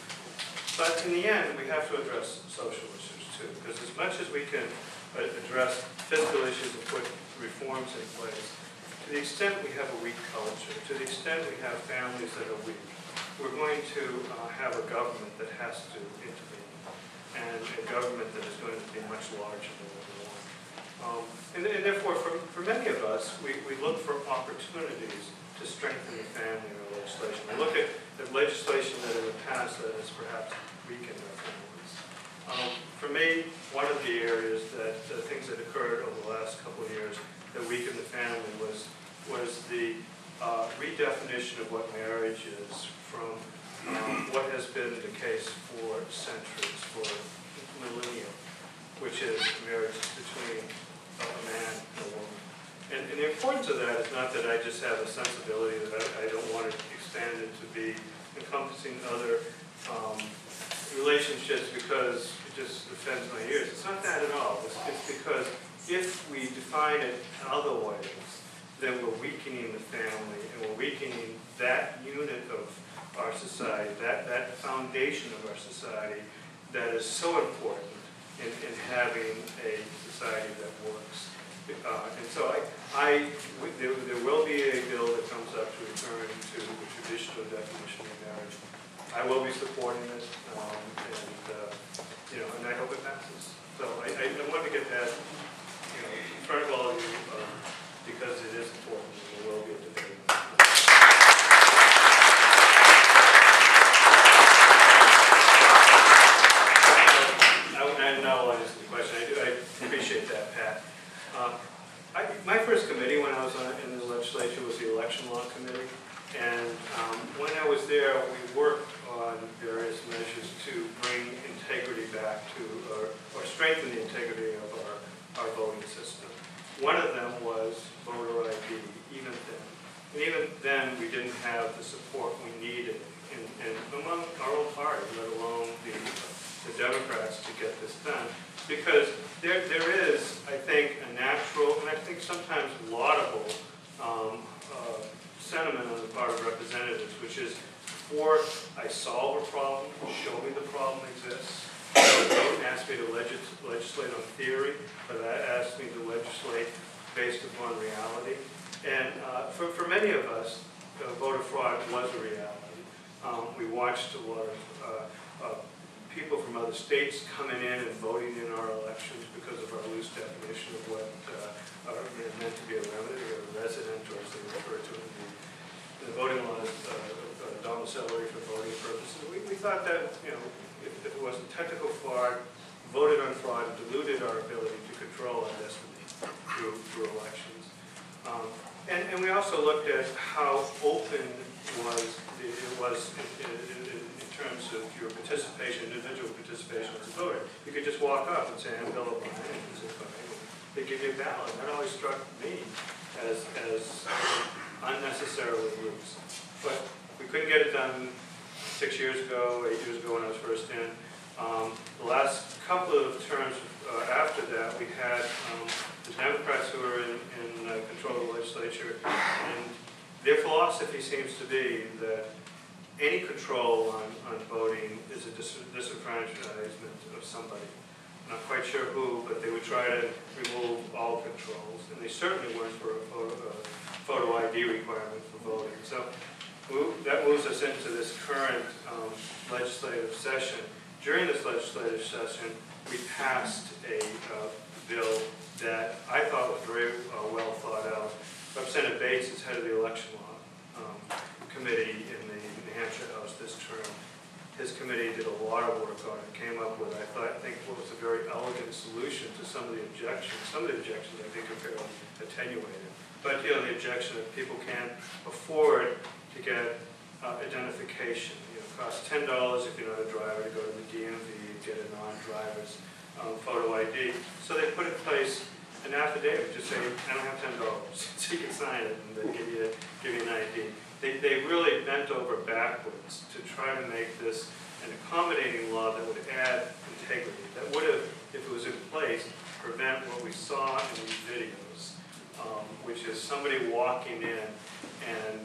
D: But in the end, we have to address social issues too. Because as much as we can address fiscal issues and put reforms in place, to the extent we have a weak culture, to the extent we have families that are weak, we're going to have a government that has to intervene, and a government that is going to be much larger than what we want. And therefore, for many of us, we look for opportunities to strengthen the family in our legislation. We look at the legislation that in the past that has perhaps weakened our families. For me, one of the areas that things that occurred over the last couple of years that weakened the family was the redefinition of what marriage is from what has been the case for centuries, for millennia, which is marriage between a man and a woman. And the importance of that is not that I just have a sensibility that I don't want it expanded to be encompassing other relationships because it just offends my ears. It's not that at all. It's because if we define it other ways, then we're weakening the family and we're weakening that unit of our society, that foundation of our society that is so important in having a society that works. And so there will be a bill that comes up to return to the traditional definition of marriage. I will be supporting it, and I hope it passes. So I want to get that in front of all of you because it is important and there will be a debate. I know I'll answer the question. I appreciate that, Pat. My first committee when I was in the legislature was the Election Law Committee. And when I was there, we worked on various measures to bring integrity back to, or strengthen the integrity of our voting system. One of them was voter ID, even then. And even then, we didn't have the support we needed among our own party, let alone the Democrats, to get this done. Because there is, I think, a natural, and I think sometimes laudable, sentiment on the part of representatives, which is, before I solve a problem, show me the problem exists. Don't ask me to legislate on theory, but ask me to legislate based upon reality. And for many of us, voter fraud was a reality. We watched a lot of people from other states coming in and voting in our elections because of our loose definition of what is meant to be a resident, or as they refer to it in the voting laws, domiciliary for voting purposes. We thought that, if it wasn't technical fraud, voted on fraud, diluted our ability to control our destiny through elections. And we also looked at how open it was in terms of your participation, individual participation as a voter. You could just walk up and say, I'm Bill O'Brien, and they give you a ballot. That always struck me as unnecessarily loose. But we couldn't get it done 6 years ago, 8 years ago when I was first in. The last couple of terms after that, we had the Democrats who were in control of the legislature, and their philosophy seems to be that any control on voting is a disenfranchisement of somebody. I'm not quite sure who, but they would try to remove all controls, and they certainly weren't for a photo ID requirement for voting. So that moves us into this current legislative session. During this legislative session, we passed a bill that I thought was very well thought out. Representative Bates is head of the Election Law Committee in the New Hampshire House this term. His committee did a lot of work on it, came up with, I think, what was a very elegant solution to some of the objections. Some of the objections, I think, are fairly attenuated. But, the objection that people can't afford to get identification. It costs $10 if you're not a driver to go to the DMV and get a non-driver's photo ID. So they put in place an affidavit, just say, I don't have $10, so you can sign it and then give you an ID. They really bent over backwards to try to make this an accommodating law that would add integrity, that would have, if it was in place, prevent what we saw in these videos, which is somebody walking in and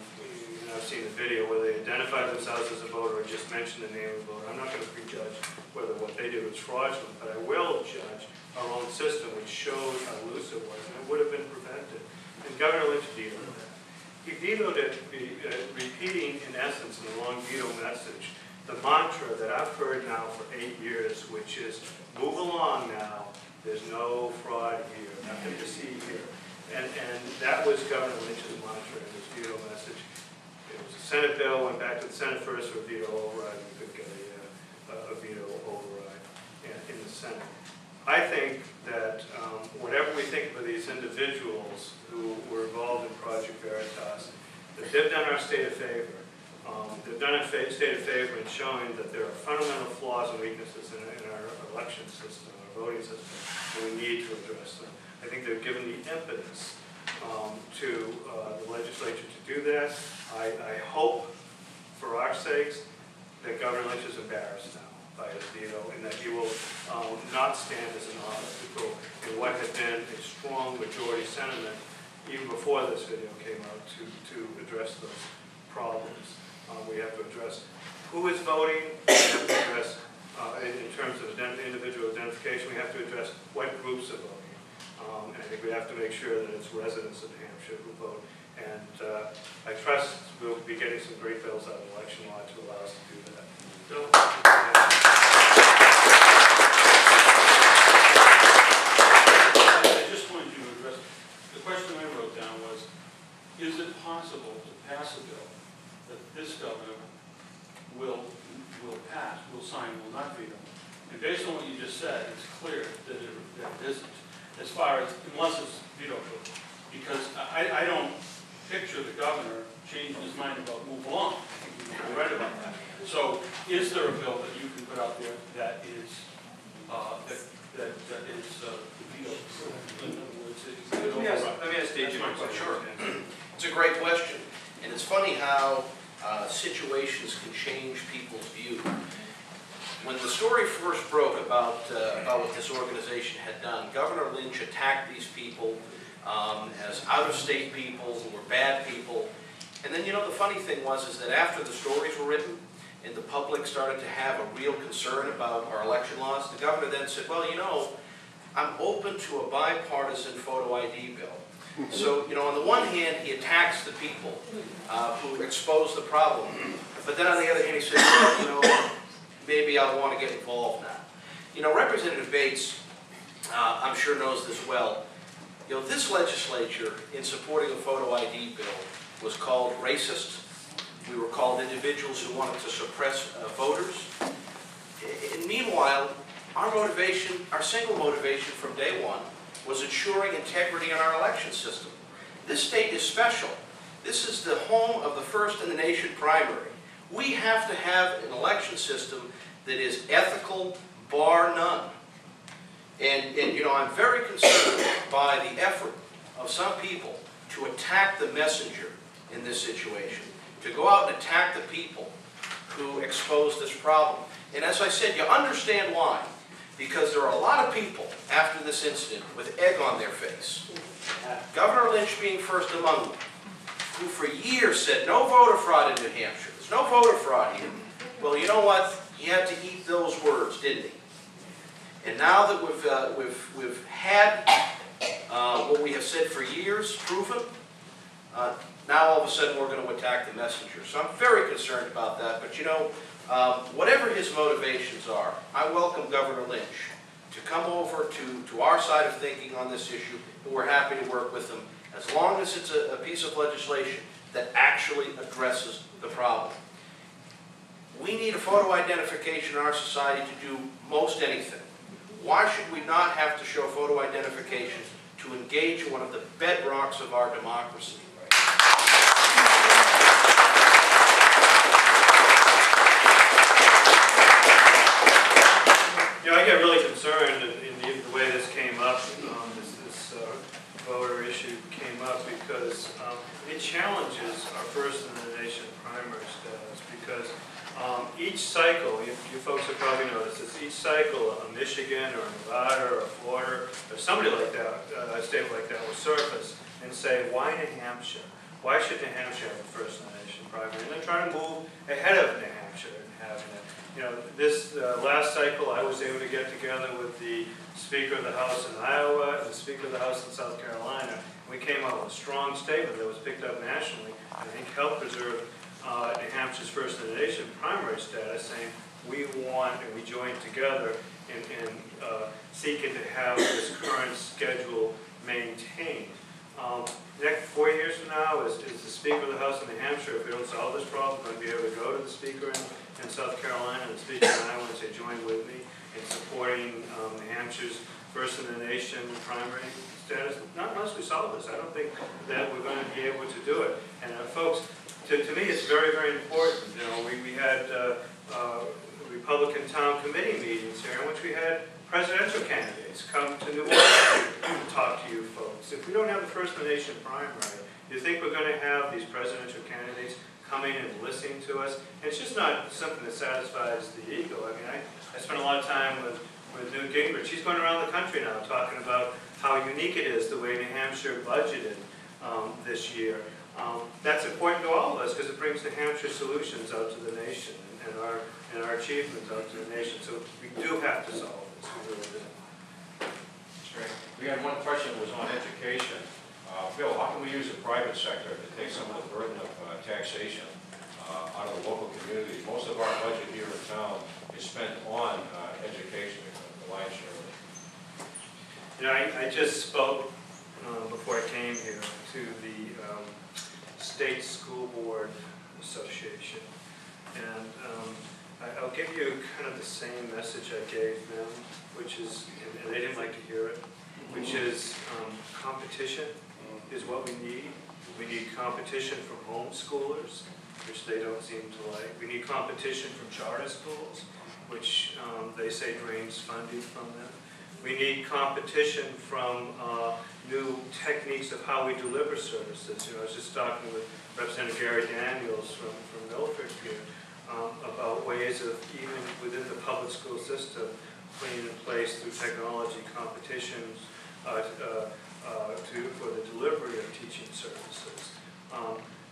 D: I've seen the video where they identify themselves as a voter or just mention the name of the voter. I'm not going to prejudge whether what they did was fraudulent, but I will judge our own system, which shows how loose it was, and it would have been prevented. And Governor Lynch vetoed that. He vetoed it, repeating, in essence, in the long veto message, the mantra that I've heard now for 8 years, which is, move along now, There's no fraud here, nothing to see here. And that was Governor Lynch's mantra in his veto message. It was a Senate bill, went back to the Senate first for a veto override, and we could get a veto override in the Senate. I think that whatever we think of these individuals who were involved in Project Veritas, that they've done our state a favor. They've done a state of favor in showing that there are fundamental flaws and weaknesses in our election system, our voting system, and we need to address them. I think they've given the impetus to the legislature to do that. I hope, for our sakes, that Governor Lynch is embarrassed now by his veto, and that he will not stand as an obstacle in what had been a strong majority sentiment even before this video came out to address those problems. We have to address who is voting, we have to address, in terms of individual identification, we have to address what groups are voting. And I think we have to make sure that it's residents of New Hampshire who vote. And I trust we'll be getting some great bills out of election law to allow us to do that. Bill?
E: I just wanted you to address, the question I wrote down was, is it possible to pass a bill that this governor will pass, will sign, will not veto? And based on what you just said, it's clear that it isn't, as far as, unless it's veto-proof. Because I don't picture the governor changing his mind about move along. I think you're right about that. So is there a bill that you can put out there that is veto-proof? In other words,
A: Let me ask Dave a question. Sure. It's a great question. And it's funny how situations can change people's view. When the story first broke about what this organization had done, Governor Lynch attacked these people as out-of-state people who were bad people. And then, you know, the funny thing was that after the stories were written and the public started to have a real concern about our election laws, the governor then said, well, you know, I'm open to a bipartisan photo ID bill. So, you know, on the one hand, he attacks the people who expose the problem. But then on the other hand, he says, well, you know, maybe I'll want to get involved now. You know, Representative Bates, I'm sure knows this well. You know, this legislature, in supporting a photo ID bill, was called racist. We were called individuals who wanted to suppress voters. And meanwhile, our motivation, our single motivation from day one, was ensuring integrity in our election system. This state is special. This is the home of the first in the nation primary. We have to have an election system that is ethical, bar none. And you know, I'm very concerned by the effort of some people to attack the messenger in this situation, to go out and attack the people who expose this problem. And as I said, you understand why. Because there are a lot of people after this incident with egg on their face, Governor Lynch being first among them, who for years said no voter fraud in New Hampshire. There's no voter fraud here. Well, you know what? He had to eat those words, didn't he? And now that we've had what we have said for years proven, now all of a sudden we're going to attack the messenger. So I'm very concerned about that. But you know, whatever his motivations are, I welcome Governor Lynch to come over to our side of thinking on this issue, and we're happy to work with him as long as it's a piece of legislation that actually addresses the problem. We need a photo identification in our society to do most anything. Why should we not have to show photo identification to engage in one of the bedrocks of our democracy?
D: You know, I get really concerned in the way this came up, this voter issue came up, because it challenges our first in the nation primary status, because each cycle, you folks have probably noticed this, each cycle, a Michigan or Nevada or Florida or somebody like that, a state like that will surface and say, why New Hampshire? Why should New Hampshire have a first in the nation primary? And then try to move ahead of New Hampshire and having it. You know, this last cycle, I was able to get together with the Speaker of the House in Iowa and the Speaker of the House in South Carolina. We came out with a strong statement that was picked up nationally, and I think helped preserve New Hampshire's first in the nation primary status, saying we want want, and we joined together in seeking to have this current schedule maintained. Next 4 years from now, is the Speaker of the House of New Hampshire, if we don't solve this problem, going to be able to go to the Speaker in South Carolina and the Speaker in Iowa and say, join with me in supporting New Hampshire's first in the nation primary status? Not unless we solve this. I don't think that we're going to be able to do it. And folks, to me, it's very, very important. You know, we had Republican town committee meetings here in which we had presidential candidates come to New Orleans to talk to you folks. If we don't have the first in the nation primary, you think we're going to have these presidential candidates coming and listening to us? And it's just not something that satisfies the ego. I mean, I spent a lot of time with Newt Gingrich. He's going around the country now talking about how unique it is the way New Hampshire budgeted this year. That's important to all of us because it brings New Hampshire solutions out to the nation and our achievements out to the nation. So we do have to solve this. We really do.
A: Great. We had one question that was on education. Bill, how can we use the private sector to take some of the burden of taxation out of the local community? Most of our budget here in town is spent on education, the lion's share of it.
D: You know, I just spoke before I came here to the State School Board Association, and I'll give you kind of the same message I gave them, which is, and they didn't like to hear it, which is competition is what we need. We need competition from homeschoolers, which they don't seem to like. We need competition from charter schools, which they say drains funding from them. We need competition from new techniques of how we deliver services. You know, I was just talking with Representative Gary Daniels from Milford here about ways of, even within the public school system, putting in place through technology competitions for the delivery of teaching services.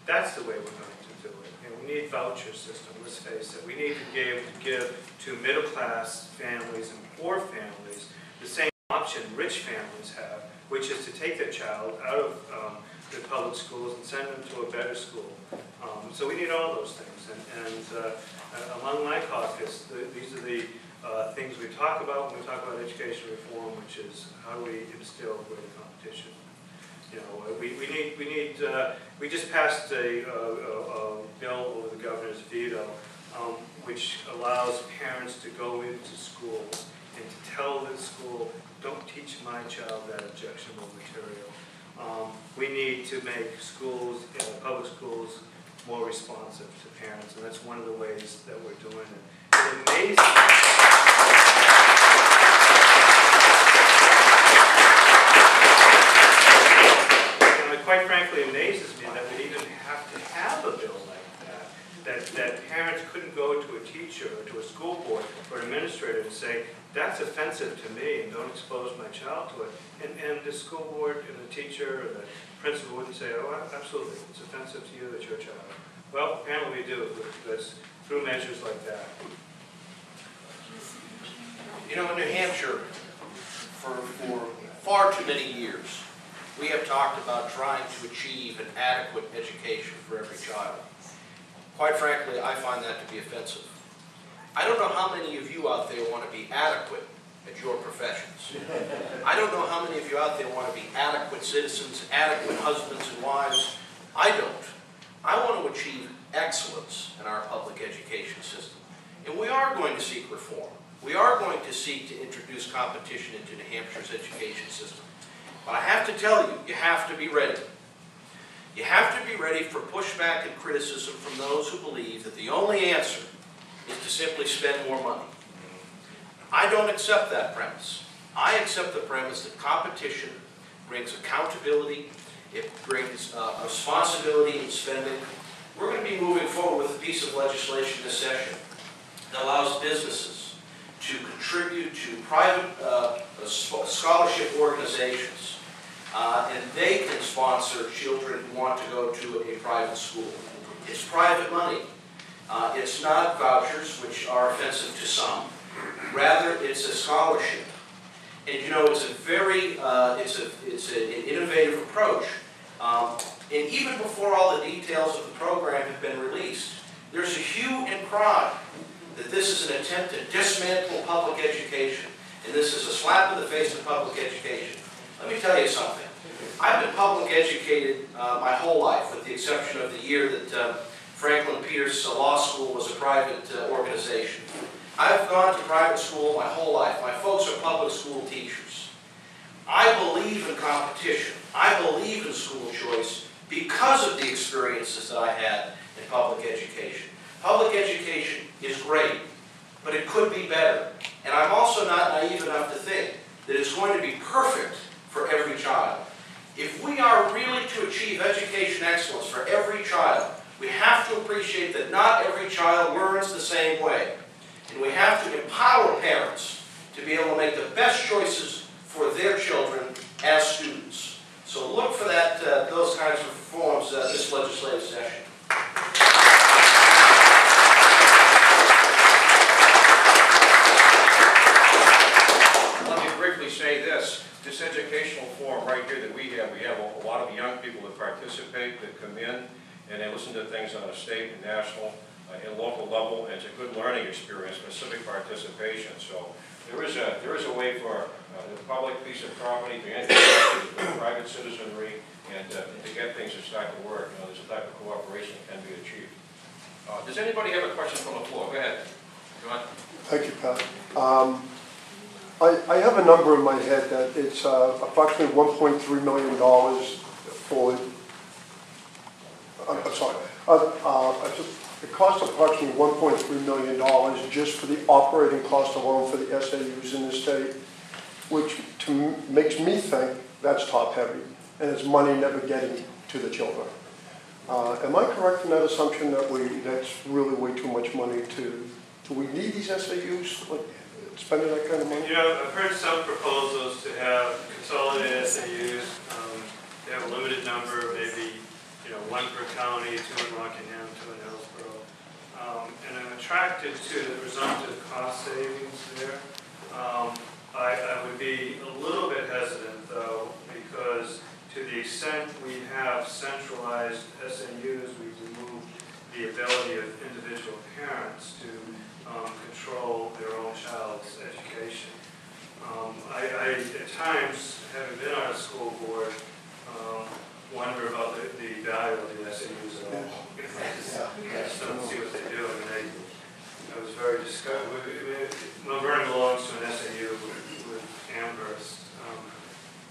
D: That's the way we're going to do it. And we need voucher system, let's face it. We need to be able to give to middle-class families and poor families the same option rich families have, which is to take their child out of the public schools and send them to a better school. So we need all those things. And among my caucus, these are the things we talk about when we talk about education reform, which is how do we instill greater competition. You know, we just passed a bill over the governor's veto, which allows parents to go into schools and to tell the school, don't teach my child that objectionable material. We need to make schools, public schools, more responsive to parents, and that's one of the ways that we're doing it. It's amazing. Quite frankly, amazes me that we even have to have a bill like that parents couldn't go to a teacher or to a school board or an administrator and say, that's offensive to me and don't expose my child to it. And the school board and the teacher or the principal wouldn't say, oh, absolutely, it's offensive to you, that's your child. Well, apparently we do. That's through measures like that.
F: You know, in New Hampshire, for far too many years, we have talked about trying to achieve an adequate education for every child. Quite frankly, I find that to be offensive. I don't know how many of you out there want to be adequate at your professions. I don't know how many of you out there want to be adequate citizens, adequate husbands and wives. I don't. I want to achieve excellence in our public education system. And we are going to seek reform. We are going to seek to introduce competition into New Hampshire's education system. But I have to tell you, you have to be ready. You have to be ready for pushback and criticism from those who believe that the only answer is to simply spend more money. I don't accept that premise. I accept the premise that competition brings accountability, it brings responsibility in spending. We're going to be moving forward with a piece of legislation this session that allows businesses to contribute to private scholarship organizations, and they can sponsor children who want to go to a private school. It's private money. It's not vouchers, which are offensive to some. Rather, it's a scholarship. And you know, it's a very, it's an innovative approach. And even before all the details of the program have been released, there's a hue and cry that this is an attempt to dismantle public education, and this is a slap in the face of public education. Let me tell you something. I've been public educated my whole life, with the exception of the year that Franklin Pierce Law School was a private organization. I've gone to private school my whole life. My folks are public school teachers. I believe in competition. I believe in school choice because of the experiences that I had in public education. Public education is great, but it could be better. And I'm also not naive enough to think that it's going to be perfect for every child. If we are really to achieve education excellence for every child, we have to appreciate that not every child learns the same way. And we have to empower parents to be able to make the best choices for their children as students. So look for that, those kinds of reforms this legislative session.
A: Let me briefly say this. This educational forum right here that we have a lot of young people that participate, that come in, and they listen to things on a state and national and local level, and it's a good learning experience for civic participation. So there is a way for the public piece of property to interact with private citizenry and to get things to start to work. There's a type of cooperation that can be achieved. Does anybody have a question from the floor? Go ahead. John.
G: Thank you, Pat. I have a number in my head that it's approximately $1.3 million for, I'm sorry, it costs approximately $1.3 million just for the operating cost alone for the SAUs in the state, which makes me think that's top heavy, and it's money never getting to the children. Am I correct in that assumption that that's really way too much money to, do we need these SAUs, like spending that kind of money?
D: You know, I've heard some proposals to have consolidated SAUs. They have a limited number, maybe, one per county, 2 in Rockingham, 2 in Hillsborough. And I'm attracted to the presumptive cost savings there. I would be a little bit hesitant, though, because to the extent we have centralized SAUs, we've removed the ability of individual parents to control their own child's education. I at times, having been on a school board, wonder about the value of the SAUs at all. I just don't see what they do. I was very disgusted. Mount Vernon belongs to an SAU with Amherst,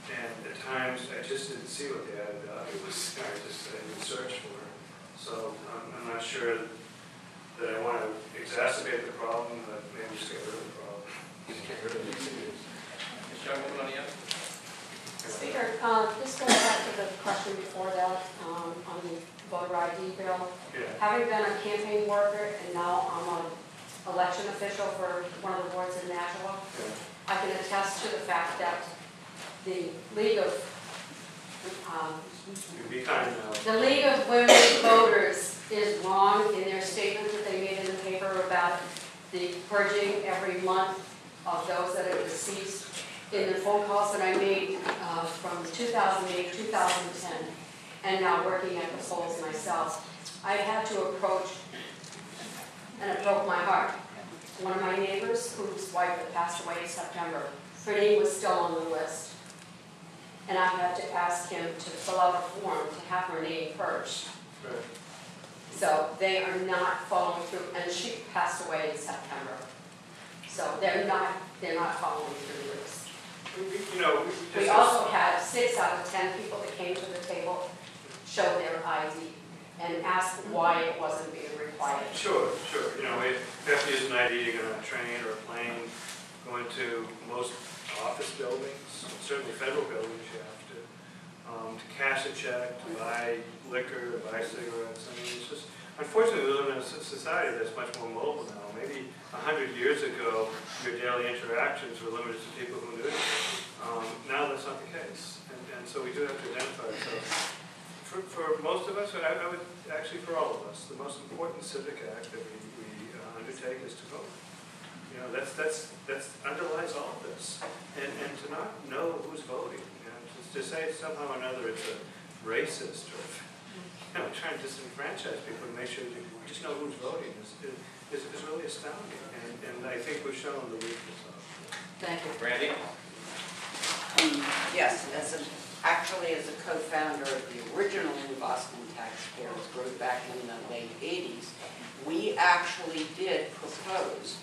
D: and at times I just didn't see what the added value was. I didn't search for it. So I'm not sure that I want to exacerbate the problem, but maybe just get rid of the problem.
A: Get rid of the SAUs. Ms. Young, moving on the end.
H: Speaker, this goes back to the question before that on the voter ID bill.
D: Yeah.
H: Having been a campaign worker and now I'm an election official for one of the boards in Nashua, I can attest to the fact that the League of Women Voters is wrong in their statement that they made in the paper about the purging every month of those that are deceased. In the phone calls that I made from 2008, 2010, and now working at the polls myself, I had to approach, and it broke my heart. One of my neighbors, whose wife had passed away in September, her name was still on the list. And I had to ask him to fill out a form to have her name purged.
D: Right.
H: So they are not following through, and she passed away in September. So they're not following through this. We also had 6 out of 10 people that came to the table show their ID and ask why it wasn't being required.
D: Sure. We have to use an ID to get on a train or a plane, go into most office buildings, certainly federal buildings you have to cash a check, to buy liquor, to buy cigarettes. It's just, unfortunately, we live in a society that's much more mobile now. Maybe 100 years ago, your daily interactions were limited to people who knew you. Now that's not the case. And so we do have to identify ourselves. For most of us, I would actually for all of us, the most important civic act that we undertake is to vote. That underlies all of this. And to not know who's voting, to say somehow or another it's a racist or trying to disenfranchise people and make sure you just know who's voting is really astounding, and I think we've shown the weakness of it.
H: Thank you.
A: Randy?
I: Yes, actually as a co-founder of the original New Boston Taxpayers Group back in the late 80s, we actually did propose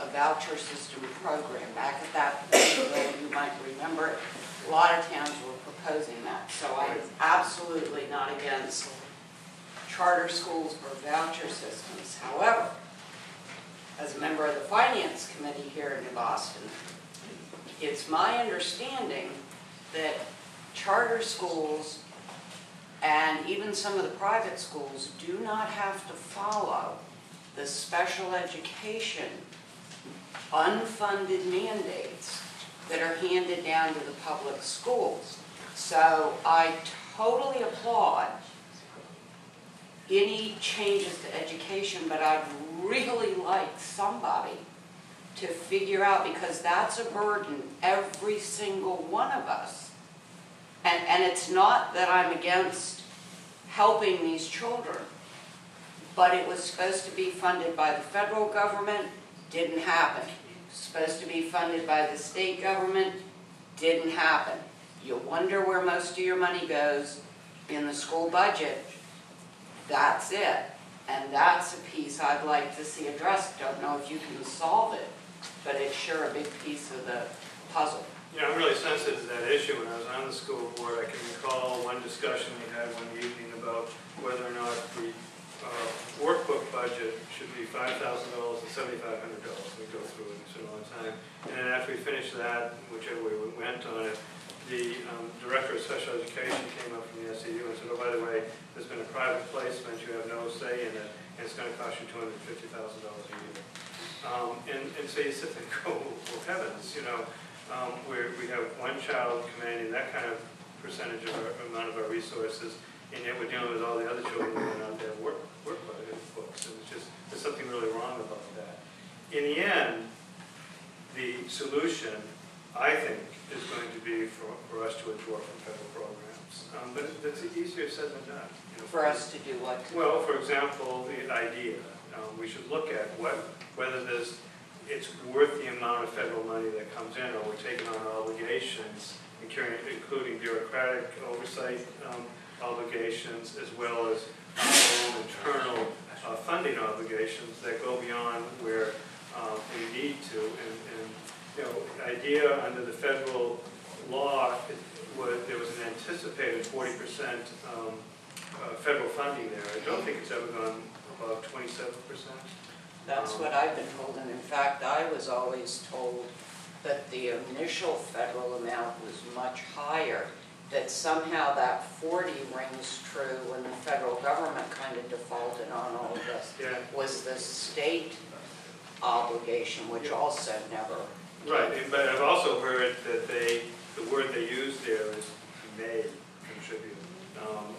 I: a voucher system program. Back at that point, though, you might remember it, a lot of towns were proposing that. So I'm absolutely not against charter schools or voucher systems. However, as a member of the Finance Committee here in New Boston, it's my understanding that charter schools and even some of the private schools do not have to follow the special education unfunded mandates that are handed down to the public schools. So I totally applaud any changes to education, but I'd really like somebody to figure out, because that's a burden every single one of us. And it's not that I'm against helping these children, but it was supposed to be funded by the federal government, didn't happen. Supposed to be funded by the state government, didn't happen. You wonder where most of your money goes in the school budget. That's it. And that's a piece I'd like to see addressed. Don't know if you can solve it, but it's sure a big piece of the puzzle.
D: Yeah, I'm really sensitive to that issue. When I was on the school board, I can recall one discussion we had one evening about whether or not the workbook budget should be $5,000 and $7,500. We go through it in a long time. And then after we finished that, whichever way we went on it, the director of special education came up from the SEU and said, oh, by the way, there's been a private placement, you have no say in it, and it's going to cost you $250,000 a year. And so you sit there and go, well, heavens, you know, where we have one child commanding that kind of percentage of our amount of our resources, and yet we're dealing with all the other children who are not there work books, and there's something really wrong about that. In the end, the solution, I think, is going to be for us to withdraw from federal programs. But it's easier said than done. You know,
I: For us to do what?
D: well, for example, the idea, we should look at whether it's worth the amount of federal money that comes in, or we're taking on obligations, including bureaucratic oversight obligations, as well as our own internal funding obligations that go beyond where we need to. And you know, idea under the federal law, there was an anticipated 40% federal funding there. I don't think it's ever gone above 27%.
I: That's what I've been told, and in fact, I was always told that the initial federal amount was much higher, that somehow that 40 rings true when the federal government kind of defaulted on all of this.
D: Yeah.
I: Was the state obligation, which also never.
D: Right, but I've also heard that the word they use there is may contribute.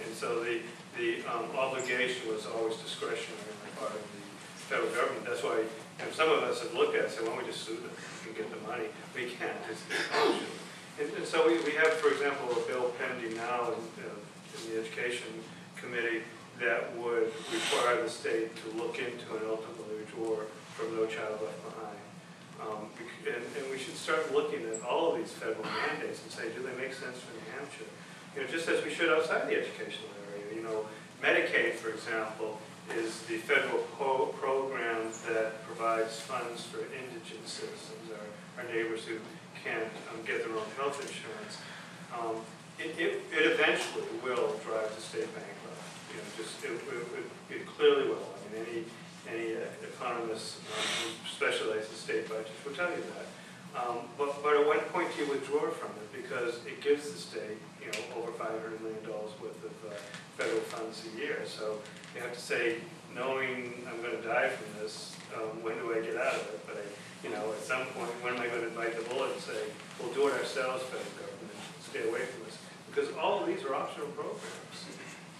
D: And so the obligation was always discretionary on the part of the federal government. That's why some of us have looked at it and said, why don't we just sue them and get the money? We can't, it's optional. And so we have, for example, a bill pending now in the Education Committee that would require the state to look into and ultimately withdraw from No Child Left Behind. And we should start looking at all of these federal mandates and say, do they make sense for New Hampshire? You know, just as we should outside the educational area. You know, Medicaid, for example, is the federal program that provides funds for indigent citizens, our neighbors who can't get their own health insurance. It eventually will drive the state bankrupt. You know, it clearly will. I mean, any economist who specializes in state budgets will tell you that. But at what point do you withdraw from it? Because it gives the state, you know, over $500 million worth of federal funds a year. So you have to say, knowing I'm going to die from this, when do I get out of it? But you know, at some point, when am I going to bite the bullet and say, we'll do it ourselves, federal government, stay away from this? Because all of these are optional programs.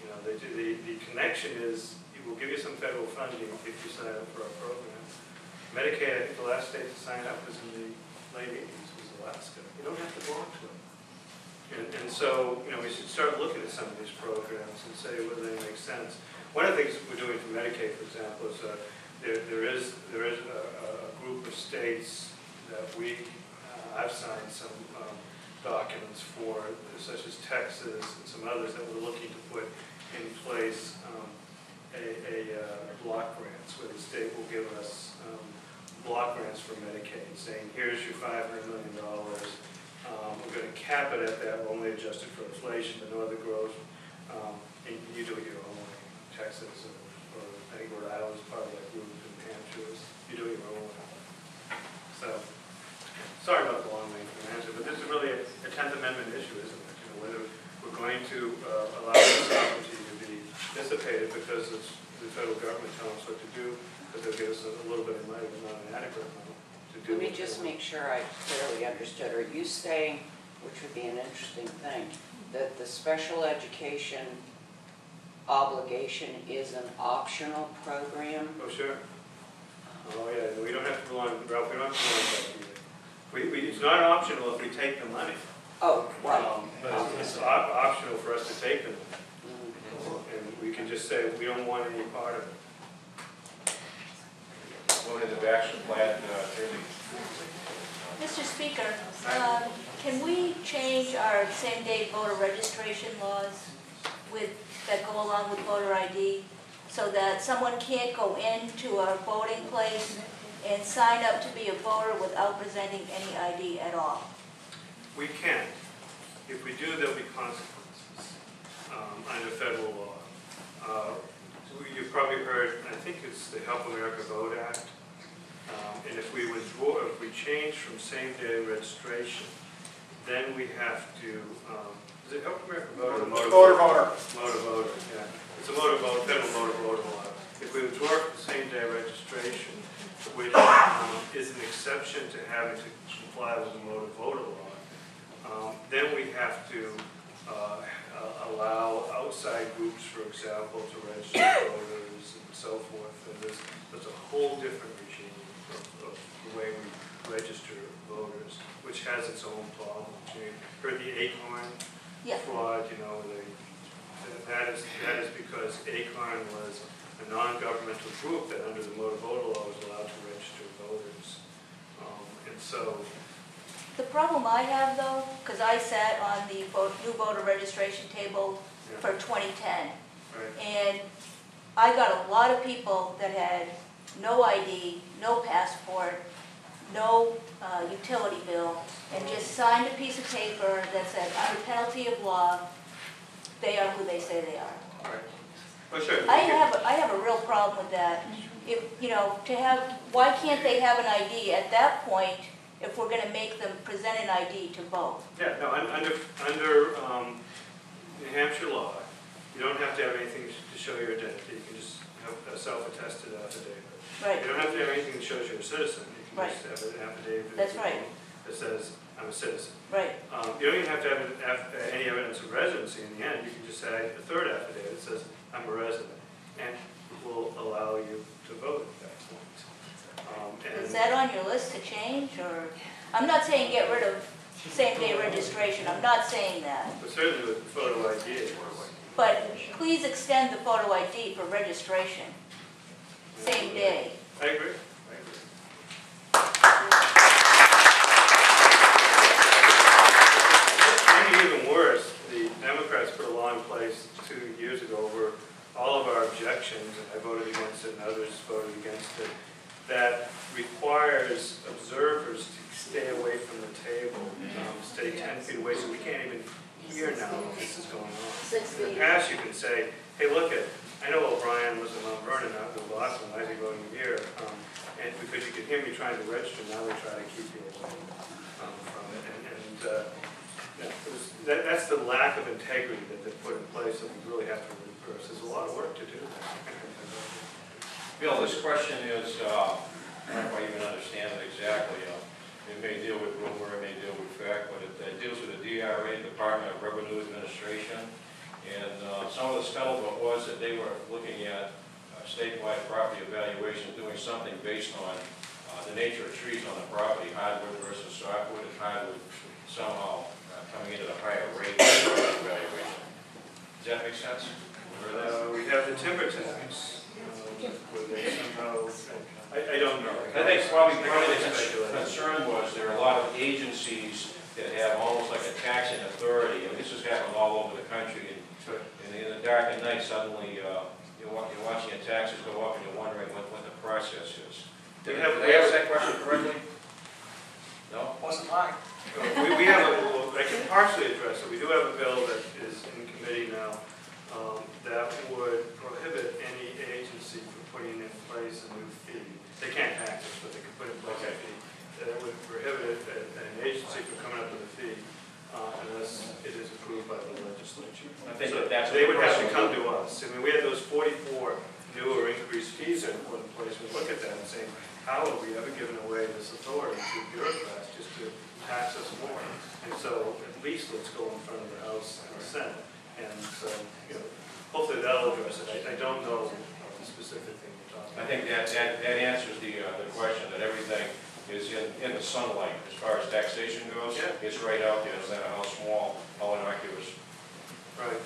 D: You know, the connection is, we'll give you some federal funding if you sign up for our program. Medicaid, I think the last state to sign up was in the late 80s, was Alaska. You don't have to belong to it. And so, you know, we should start looking at some of these programs and say whether they make sense. One of the things we're doing for Medicaid, for example, is there is a group of states that I've signed some documents for, such as Texas and some others that we're looking to put in place block grants, where the state will give us block grants for Medicaid, saying, here's your $500 million. We're going to cap it at that, only adjusted for inflation, but no other growth. And you do it your own way. Texas or I think Rhode Island is part of that group, and New Hampshire is, you do it your own way. So, sorry about the long way from the answer, but this is really a 10th Amendment issue, isn't it? You know, whether we're going to allow this sovereignty to be dissipated because it's the federal government telling us what to do, because they'll give us a little bit of money, but not an adequate amount to do.
I: Let me just make sure I clearly understood. Are you saying, which would be an interesting thing, that the special education obligation is an optional program?
D: Oh, sure. Oh, yeah, we don't have to go on, Ralph, we don't have to go on that either. It's not optional if we take the money.
I: Oh, right.
D: But it's optional for us to take the money. And we can just say, we don't want any part of it.
B: What is the action plan, Tracy?
J: Mr. Speaker, can we change our same-day voter registration laws that go along with voter ID so that someone can't go into a voting place and sign up to be a voter without presenting any ID at all?
D: We can. If we do, there'll be consequences under federal law. You've probably heard, I think it's the Help America Vote Act. And if we change from same-day registration, then we have to, is it Help America Vote or
G: Motor voter.
D: Motor voter, yeah. It's a motor vote, federal motor voter law. If we withdraw from same-day registration, which is an exception to having to comply with the motor voter law, then we have to allow outside groups, for example, to register voters and so forth. And there's a whole different regime of the way we register voters, which has its own problems. You heard the ACORN fraud, you know, that is because ACORN was a non-governmental group that under the motor voter law was allowed to register voters. And so
J: The problem I have though, because I sat on the new voter registration table for 2010, and I got a lot of people that had no ID, no passport, no utility bill, and just signed a piece of paper that said, under penalty of law, they are who they say they are.
D: Right. Well, sure.
J: I have a real problem with that. If, you know, why can't they have an ID at that point if we're going to make them present an ID to vote?
D: Yeah, no, under New Hampshire law, you don't have to have anything to show your identity. You can just have a self-attested affidavit.
J: Right.
D: You don't have to have anything that shows you're a citizen. You can just have an affidavit
J: That's right.
D: that says, I'm a citizen.
J: Right.
D: You don't even have to have any evidence of residency in the end. You can just say a third affidavit that says, I'm a resident, and will allow you to vote at that point.
J: Is that on your list to change, or? I'm not saying get rid of same-day registration, I'm not saying that.
D: But certainly with the photo ID.
J: But please extend the photo ID for registration, same day.
D: I agree. Even worse, the Democrats put a law in place 2 years ago where all of our objections, and I voted against it and others voted against it, that requires observers to stay away from the table, stay 10 feet away, so we can't even hear now what this is going on.
J: 6 feet.
D: In the past, you can say, hey, look at, I know O'Brien was in Mount Vernon, not in Boston, why is he voting here? And because you could hear me trying to register, now they try to keep you away from it. That's the lack of integrity that they've put in place that we really have to reverse. There's a lot of work to do.
B: Bill, this question is, I don't know if I even understand it exactly. It may deal with rumor, it may deal with fact, but it deals with the DRA, Department of Revenue Administration. And some of the scuttlebutt was that they were looking at statewide property evaluation, doing something based on the nature of trees on the property, hardwood versus softwood, and hardwood somehow coming into the higher rate evaluation. Does that make sense?
D: We have the timber tax. Were they somehow, I don't know.
A: I think probably part of the
D: Speculation.
A: concern was there are a lot of agencies that have almost like a taxing authority. I mean, this has happened all over the country. And in the dark of night, suddenly you're watching your taxes go up and you're wondering what the process is.
D: Did
A: I answer that question correctly? No?
F: Wasn't mine.
D: We have I can partially address it. We do have a bill that is in committee now that would prohibit any agency from putting in place a new fee. They can't tax us, but they can put in place a fee. That would prohibit an agency from coming up with a fee unless it is approved by the legislature.
A: I think
D: So
A: that's
D: they would have to come to us. I mean, we had those 44 new or increased fees that were put in place. We look at that and say, how have we ever given away this authority to bureaucrats just to tax us more? And so at least let's go in front of the House and the Senate. And so, hopefully that'll address it. I don't know the specific thing you're talking
A: I
D: about.
A: think that answers the question, that everything is in the sunlight as far as taxation goes.
D: Yeah.
A: It's right out there, no matter how small, how innocuous.
D: Right.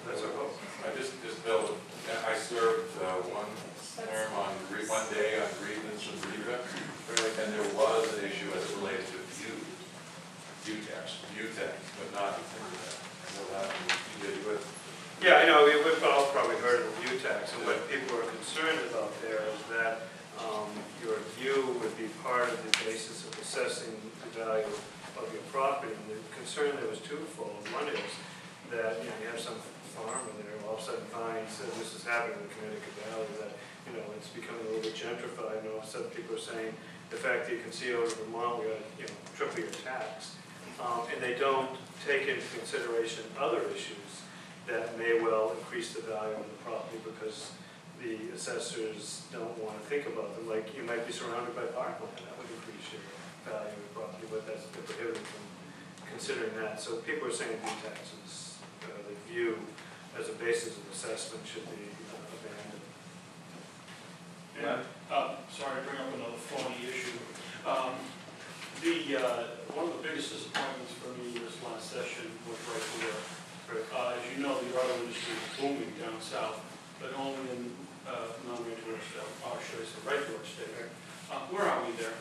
D: That's our hope.
B: This bill, I served one term on, one day on grievance and Rita, and there was an issue as it related to view tax, but not the timber tax. I know that, you did with.
D: Yeah, I know, we've all probably heard of the view tax, and what people are concerned about there is that your view would be part of the basis of assessing the value of your property. And the concern there was twofold. One is that, you have some farmer there, all of a sudden finds, and this is happening in the Connecticut Valley, that, it's becoming a little bit gentrified, and all of a sudden people are saying, the fact that you can see over Vermont, we got to, triple your tax. And they don't take into consideration other issues that may well increase the value of the property because the assessors don't want to think about them. Like, you might be surrounded by parkland, that would increase your value of the property, but that's prohibited from considering that. So people are saying view taxes, the view as a basis of assessment should be abandoned.
E: And, sorry to bring up another phony issue. One of the biggest disappointments for me this last session was right here. As you know, the auto industry is booming down south, but only in non-range Yorkshire, or should I say right Yorkshire. Where are we there?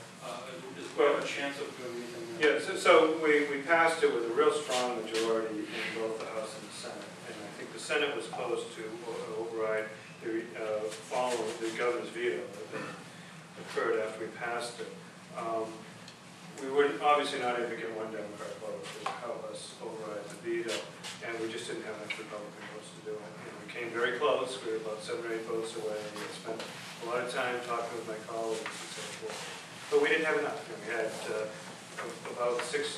E: Is there a chance of doing anything there?
D: Yeah, so we passed it with a real strong majority in both the House and the Senate. And I think the Senate was opposed to override following the governor's veto that occurred after we passed it. We were obviously not able to get one Democrat vote to help us override the veto, and we just didn't have enough Republican votes to do it. And we came very close. We were about 7 or 8 votes away. We had spent a lot of time talking with my colleagues and so forth. But we didn't have enough. And we had about 63%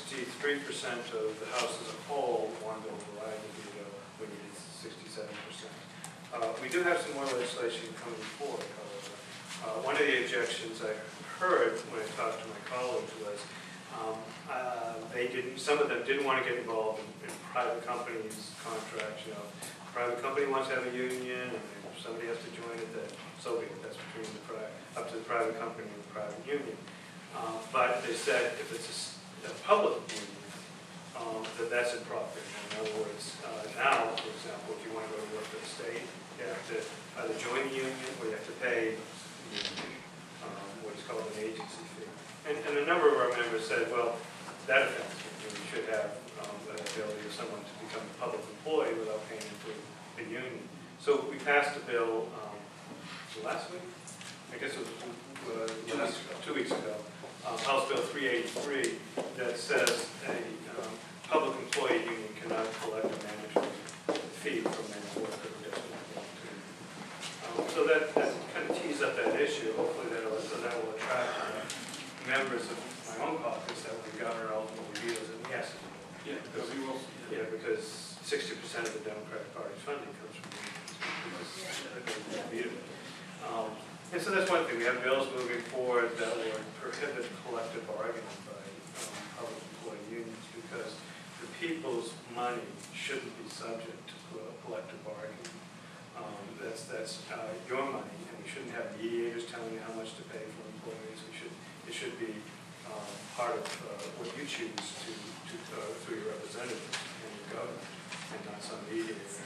D: of the House as a whole wanted to override the veto. We needed 67%. We do have some more legislation coming forward, however. One of the objections I heard when I talked to my colleagues was some of them didn't want to get involved in private companies' contracts. Private company wants to have a union, and if somebody has to join it, then so be it. That's between up to the private company and the private union. But they said if it's a public union, that's improper. In other words, now, for example, if you want to go to work for the state, you have to either join the union or you have to pay what is called an agency fee. And a number of our members said, well, that offends me. We should have the ability of someone to become a public employee without paying into the union. So we passed a bill last week? I guess it was 2 weeks ago. House Bill 383 that says a public employee union cannot collect a management fee from any worker who doesn't want to. So that kind of tees up that issue. Hopefully that will attract members of my own caucus that the governor ultimately vetoes it. Yes.
E: Yeah, because we will.
D: Yeah, because 60% of the Democratic Party's funding comes from unions. And so that's one thing. We have bills moving forward that will prohibit collective bargaining by public employee unions because the people's money shouldn't be subject to collective bargaining. That's your money, and we shouldn't have mediators telling you how much to pay for employees. It should be part of what you choose to through your representatives and your government, and not some mediator.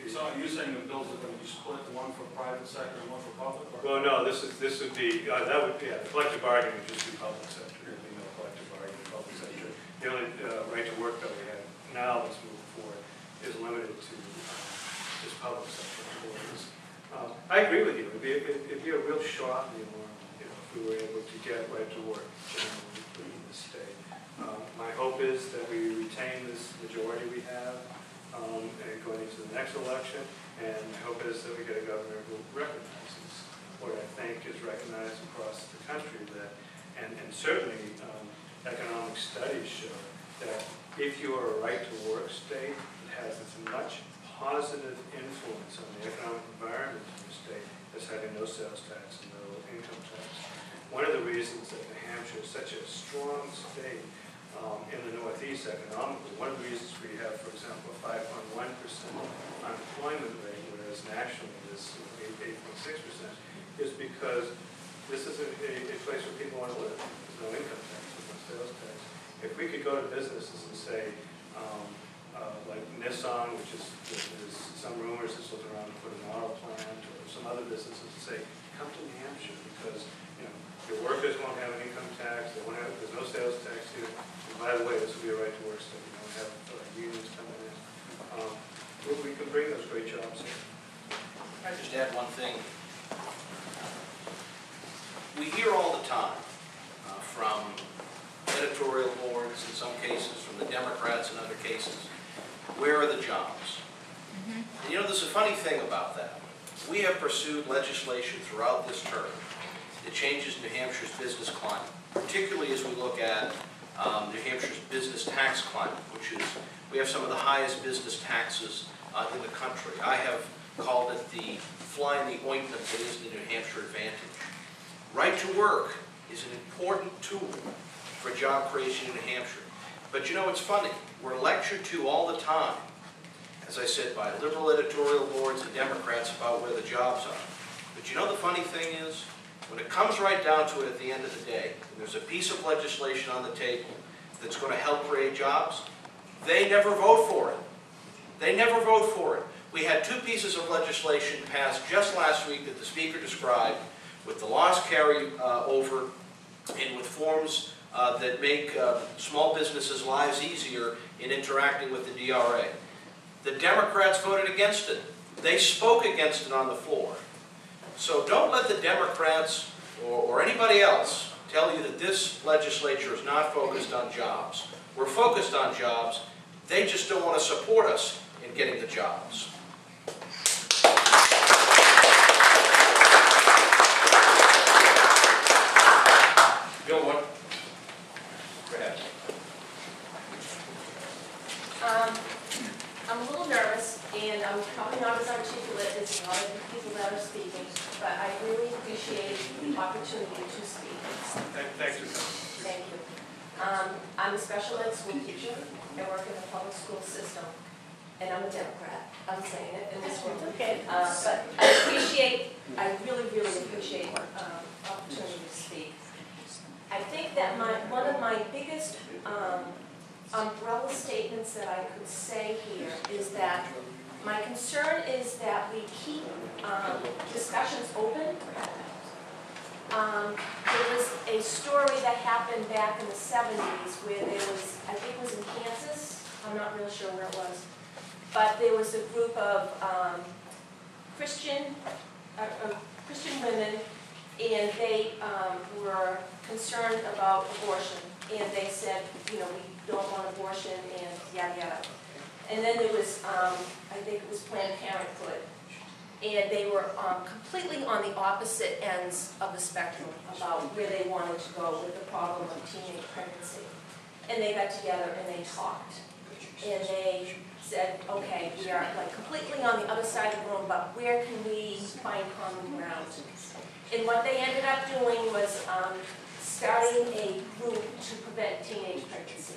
E: So are you saying the bills are going to be split, one for private sector and one for public? Or?
D: Well, no, this would be, that would be, the collective bargaining would just be public sector. There'd be no collective bargaining in public sector. The only right to work that we have now that's moving forward is limited to just public sector employees. I agree with you. It'd be a real shot in the alarm, if we were able to get right to work generally in this state. My hope is that we retain this majority we have and going into the next election, and my hope is that we get a governor who recognizes what I think is recognized across the country, that, and certainly economic studies show that if you are a right-to-work state, it has as much positive influence on the economic environment in the state as having no sales tax and no income tax. One of the reasons that New Hampshire is such a strong state in the Northeast economically, one of the reasons we have, for example, a 5.1% unemployment rate, whereas nationally it is 8.6%, is because this is a place where people want to live. There's no income tax, there's no sales tax. If we could go to businesses and say, like Nissan, which is, there's some rumors it's looking around to put a model plant, or some other businesses and say, come to New Hampshire because, you know, your workers won't have an income tax, there's no sales tax here. And by the way, this will be a right to work state. You don't have unions coming in. We can bring those great jobs here.
F: Can I just add one thing? We hear all the time from editorial boards, in some cases from the Democrats, in other cases, where are the jobs? And you know, there's a funny thing about that. We have pursued legislation throughout this term that changes New Hampshire's business climate, particularly as we look at New Hampshire's business tax climate, which is, we have some of the highest business taxes in the country. I have called it the fly in the ointment that is the New Hampshire advantage. Right to work is an important tool for job creation in New Hampshire. But you know, it's funny, we're lectured to all the time, as I said, by liberal editorial boards and Democrats about where the jobs are. But you know the funny thing is, when it comes right down to it at the end of the day, and there's a piece of legislation on the table that's going to help create jobs, they never vote for it. They never vote for it. We had two pieces of legislation passed just last week that the Speaker described, with the loss carry over and with forms that make small businesses' lives easier in interacting with the DRA. The Democrats voted against it. They spoke against it on the floor. So don't let the Democrats or anybody else tell you that this legislature is not focused on jobs. We're focused on jobs. They just don't want to support us in getting the jobs.
A: Bill, what? Go ahead.
K: I'm a little nervous, and I'm probably not as articulate as a lot of the people that are speaking, but I really appreciate the opportunity to speak.
D: Thanks for coming.
K: Thank you. I'm a special ed school teacher. I work in the public school system, and I'm a Democrat. I'm saying it in this room.
J: Okay.
K: But I really, really appreciate opportunity to speak. I think that one of my biggest umbrella statements that I could say here is that my concern is that we keep discussions open. There was a story that happened back in the 70s where there was, I think it was in Kansas, I'm not real sure where it was, but there was a group of Christian women, and they were concerned about abortion, and they said, you know, we don't want abortion, and yada yada. And then there was, I think it was Planned Parenthood, and they were completely on the opposite ends of the spectrum about where they wanted to go with the problem of teenage pregnancy. And they got together and they talked, and they said, okay, we are like completely on the other side of the room, but where can we find common ground? And what they ended up doing was starting a group to prevent teenage pregnancy.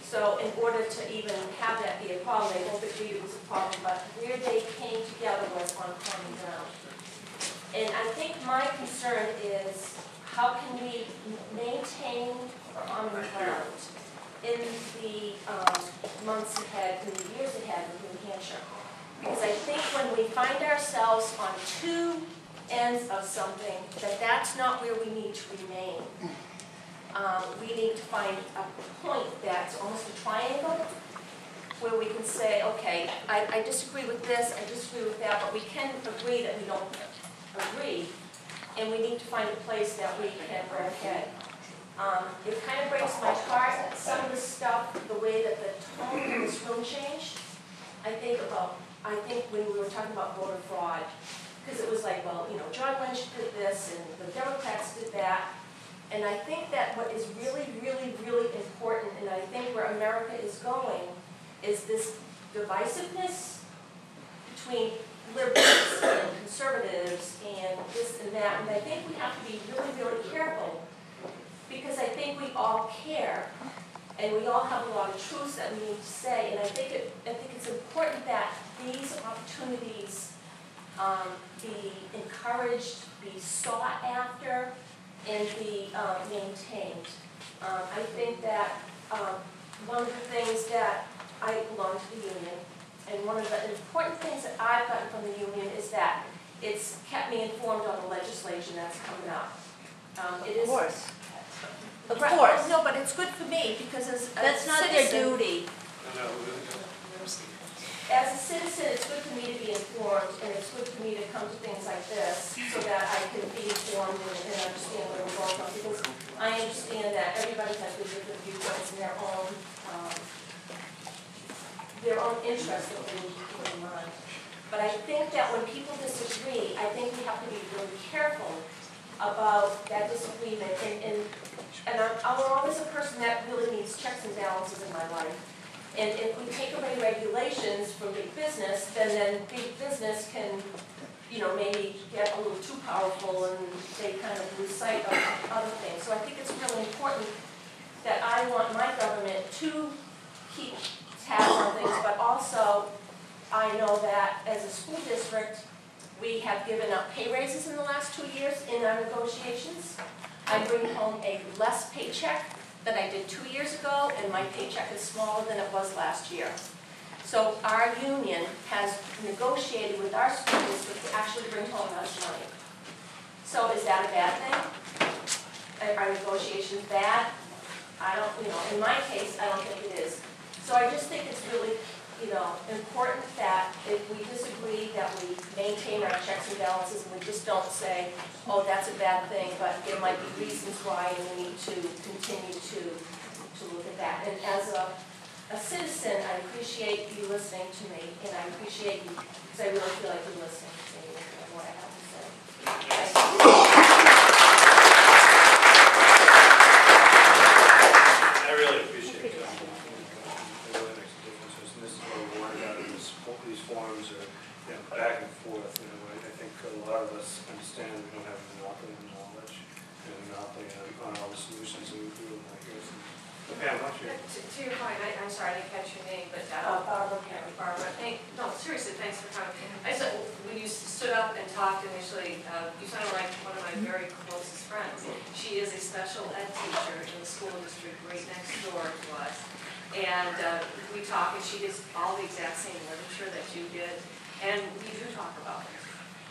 K: So in order to even have that be a problem, they both agreed it was a problem, but where they came together was on common ground. And I think my concern is how can we maintain common ground in the months ahead, in the years ahead of New Hampshire. Because I think when we find ourselves on two ends of something, that's not where we need to remain. We need to find a point that's almost a triangle, where we can say, okay, I disagree with this, I disagree with that, but we can agree that we don't agree, and we need to find a place that we can go ahead. It kind of breaks my heart, some of the stuff, the way that the tone in this room changed. I think when we were talking about voter fraud, because it was like, well, John Lynch did this, and the Democrats did that. And I think that what is really, really, really important, and I think where America is going, is this divisiveness between liberals and conservatives and this and that. And I think we have to be really, really careful, because I think we all care, and we all have a lot of truths that we need to say. And I think it's important that these opportunities be encouraged, be sought after, and be maintained. I think that one of the things that I belong to the union, and one of the important things that I've gotten from the union is that it's kept me informed on the legislation that's coming up.
J: Of course. Of
K: Right,
J: course.
K: no, but it's good for me because as a
J: That's not their
K: citizen-
J: duty.
K: As a citizen, it's good for me to be informed, and it's good for me to come to things like this so that I can be informed and understand where we're going from. Because I understand that everybody has their different viewpoints and their own interests that they need to keep in mind. But I think that when people disagree, I think we have to be really careful about that disagreement. And I'm always a person that really needs checks and balances in my life. And if we take away regulations from big business, then big business can, maybe get a little too powerful and they kind of lose sight of other things. So I think it's really important that I want my government to keep tabs on things, but also I know that as a school district, we have given up pay raises in the last 2 years in our negotiations. I bring home a less paycheck than I did 2 years ago, and my paycheck is smaller than it was last year. So our union has negotiated with our school district to actually bring home less money. So is that a bad thing? Are negotiations bad? I don't, in my case, I don't think it is. So I just think it's really, important that if we disagree, that we maintain our checks and balances, and we just don't say, oh, that's a bad thing, but there might be reasons why, and we need to continue to look at that. And as a citizen, I appreciate you listening to me, and I appreciate you, because I really feel like you're listening to me and what I have to say. Thank you.
D: I really appreciate it. It really makes a difference. And this is what we wanted out of these forums or back and forth. I think a lot of us understand we don't have a monopoly on knowledge and a monopoly on all the solutions, and we really want to hear some. Pam, why don't you?
C: To your point, I'm sorry I didn't catch your name, but
K: Barbara.
C: no, seriously, thanks for coming. I said, when you stood up and talked initially, you sounded like one of my very closest friends. She is a special ed teacher in the school district right next door to us. And we talk, and she does all the exact same literature that you did. And we do talk about it.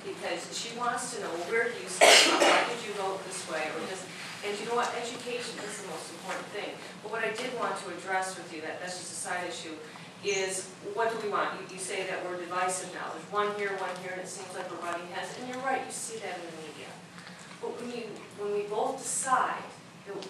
C: Because she wants to know, where do you stand? Why did you vote this way? Or just, and you know what, education is the most important thing. But what I did want to address with you, that's just a side issue, is what do we want? You say that we're divisive now. There's one here, and it seems like we're butting heads. And you're right, you see that in the media. But when we both decide,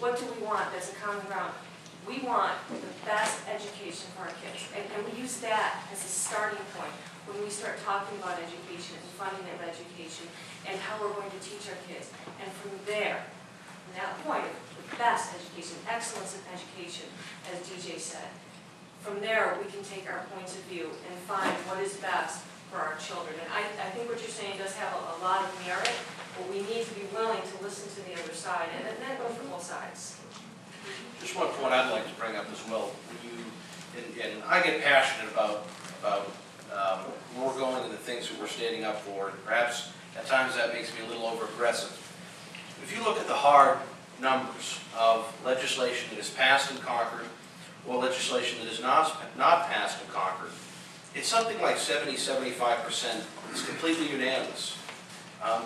C: what do we want that's a common ground? We want the best education for our kids. And we use that as a starting point when we start talking about education and funding of education and how we're going to teach our kids. And from there, from that point, the best education, excellence in education, as DJ said, from there we can take our points of view and find what is best for our children. And I think what you're saying does have a lot of merit, but we need to be willing to listen to the other side, and that goes for both sides.
F: Just one point I'd like to bring up as well. And I get passionate about where we're going and the things that we're standing up for. And perhaps at times that makes me a little over-aggressive. If you look at the hard numbers of legislation that is passed and conquered, or legislation that is not passed and conquered, it's something like 70–75%. It's completely unanimous.